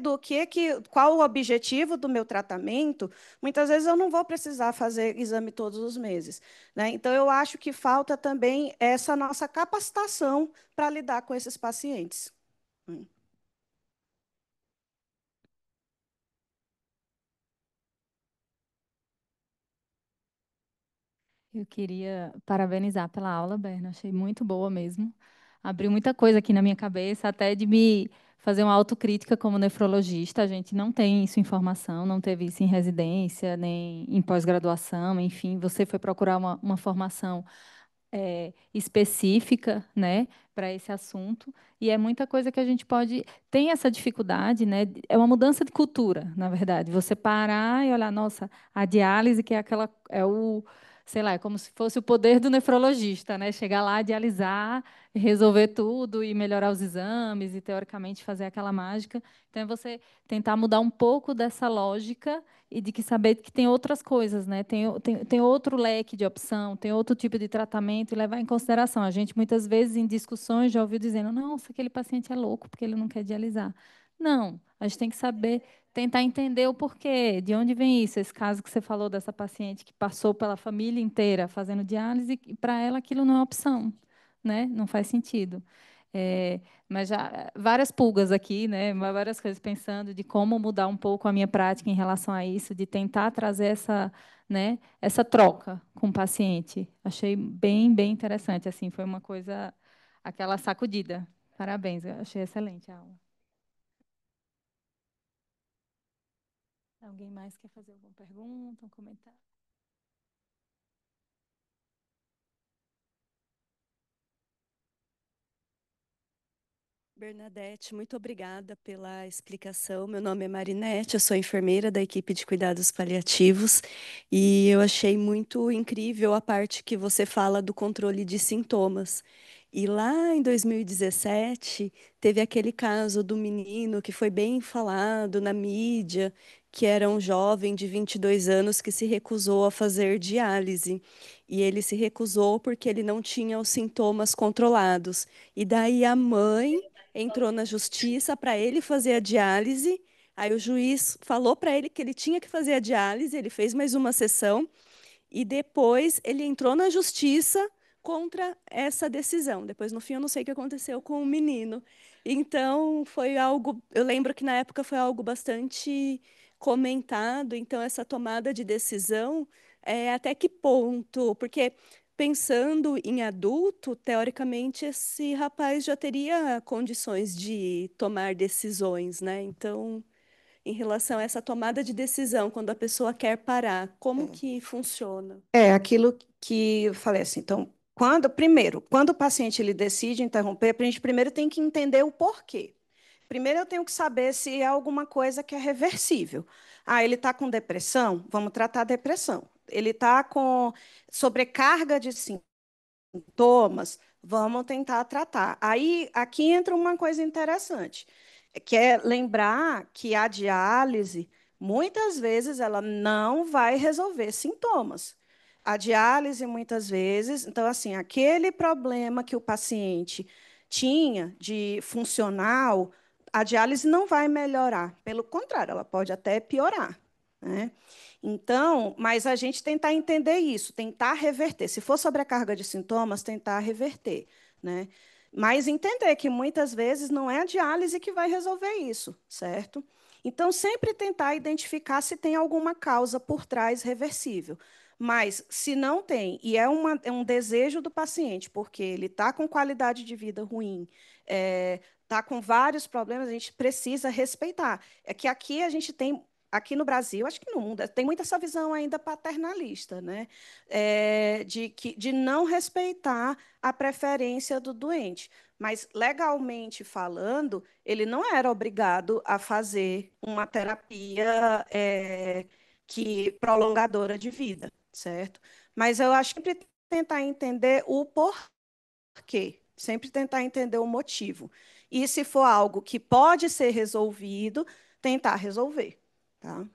qual o objetivo do meu tratamento, muitas vezes eu não vou precisar fazer exame todos os meses, né? Então, eu acho que falta também essa nossa capacitação para lidar com esses pacientes. Eu queria parabenizar pela aula, Berna. Achei muito boa mesmo. Abriu muita coisa aqui na minha cabeça, até de me fazer uma autocrítica como nefrologista. A gente não tem isso em formação, não teve isso em residência, nem em pós-graduação, enfim. Você foi procurar uma formação específica, né, para esse assunto. E é muita coisa que a gente pode tem essa dificuldade, né? É uma mudança de cultura, na verdade. Você parar e olhar, nossa, a diálise que é aquela é o sei lá, é como se fosse o poder do nefrologista, né? Chegar lá, dialisar, resolver tudo e melhorar os exames e teoricamente fazer aquela mágica. Então é você tentar mudar um pouco dessa lógica e de que saber que tem outras coisas, né? Tem outro leque de opção, tem outro tipo de tratamento e levar em consideração. A gente, muitas vezes, em discussões, já ouviu dizendo, nossa, aquele paciente é louco porque ele não quer dialisar. Não, a gente tem que saber, tentar entender o porquê, de onde vem isso. Esse caso que você falou dessa paciente que passou pela família inteira fazendo diálise, e para ela aquilo não é opção, né? Não faz sentido. Mas já várias pulgas aqui, né? Várias coisas pensando de como mudar um pouco a minha prática em relação a isso, de tentar trazer essa, né, essa troca com o paciente. Achei bem interessante, assim, foi uma coisa, aquela sacudida. Parabéns, eu achei excelente a aula. Alguém mais quer fazer alguma pergunta, um comentário? Bernadette, muito obrigada pela explicação. Meu nome é Marinete, eu sou enfermeira da equipe de cuidados paliativos e eu achei muito incrível a parte que você fala do controle de sintomas. E lá em 2017, teve aquele caso do menino que foi bem falado na mídia, que era um jovem de 22 anos que se recusou a fazer diálise. E ele se recusou porque ele não tinha os sintomas controlados. E daí a mãe entrou na justiça para ele fazer a diálise. Aí o juiz falou para ele que ele tinha que fazer a diálise, ele fez mais uma sessão e depois ele entrou na justiça contra essa decisão. Depois, no fim, eu não sei o que aconteceu com o menino. Então, foi algo. Eu lembro que na época foi algo bastante comentado. Então, essa tomada de decisão, até que ponto? Porque pensando em adulto, teoricamente, esse rapaz já teria condições de tomar decisões, né? Então, em relação a essa tomada de decisão, quando a pessoa quer parar, como que funciona? É aquilo que eu falei assim, então, quando o paciente ele decide interromper, a gente primeiro tem que entender o porquê. Primeiro eu tenho que saber se é alguma coisa que é reversível. Ah, ele está com depressão? Vamos tratar a depressão. Ele está com sobrecarga de sintomas, vamos tentar tratar. Aí, aqui entra uma coisa interessante, que é lembrar que a diálise, muitas vezes, ela não vai resolver sintomas. A diálise, muitas vezes, então, assim, aquele problema que o paciente tinha de funcional, a diálise não vai melhorar. Pelo contrário, ela pode até piorar, né? Então, mas a gente tentar entender isso, tentar reverter. Se for sobrecarga de sintomas, tentar reverter, né? Mas entender que muitas vezes não é a diálise que vai resolver isso, certo? Então, sempre tentar identificar se tem alguma causa por trás reversível. Mas, se não tem, e é um desejo do paciente, porque ele está com qualidade de vida ruim, está com vários problemas, a gente precisa respeitar. É que aqui a gente tem aqui no Brasil, acho que no mundo, tem muita essa visão ainda paternalista, né? De não respeitar a preferência do doente. Mas, legalmente falando, ele não era obrigado a fazer uma terapia prolongadora de vida, certo? Mas eu acho que sempre tentar entender o porquê, sempre tentar entender o motivo. E se for algo que pode ser resolvido, tentar resolver, tá?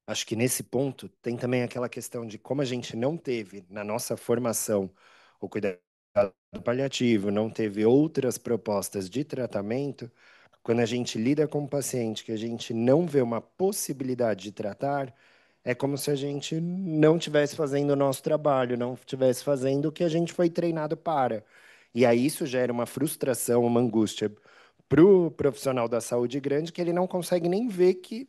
Acho que nesse ponto tem também aquela questão de como a gente não teve na nossa formação o cuidado paliativo, não teve outras propostas de tratamento. Quando a gente lida com um paciente que a gente não vê uma possibilidade de tratar, é como se a gente não estivesse fazendo o nosso trabalho, não estivesse fazendo o que a gente foi treinado para. E aí isso gera uma frustração, uma angústia para o profissional da saúde grande, que ele não consegue nem ver que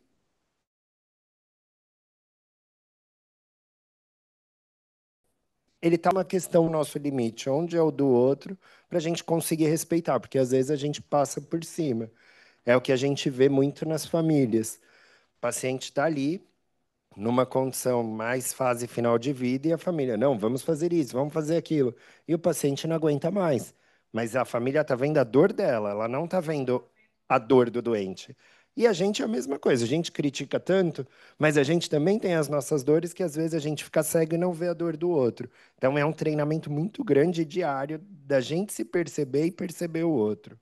ele está uma questão nosso limite, onde é o do outro, para a gente conseguir respeitar, porque às vezes a gente passa por cima. É o que a gente vê muito nas famílias. O paciente está ali, numa condição mais fase final de vida e a família, não, vamos fazer isso, vamos fazer aquilo. E o paciente não aguenta mais. Mas a família está vendo a dor dela, ela não está vendo a dor do doente. E a gente é a mesma coisa, a gente critica tanto, mas a gente também tem as nossas dores que às vezes a gente fica cego e não vê a dor do outro. Então é um treinamento muito grande diário da gente se perceber e perceber o outro.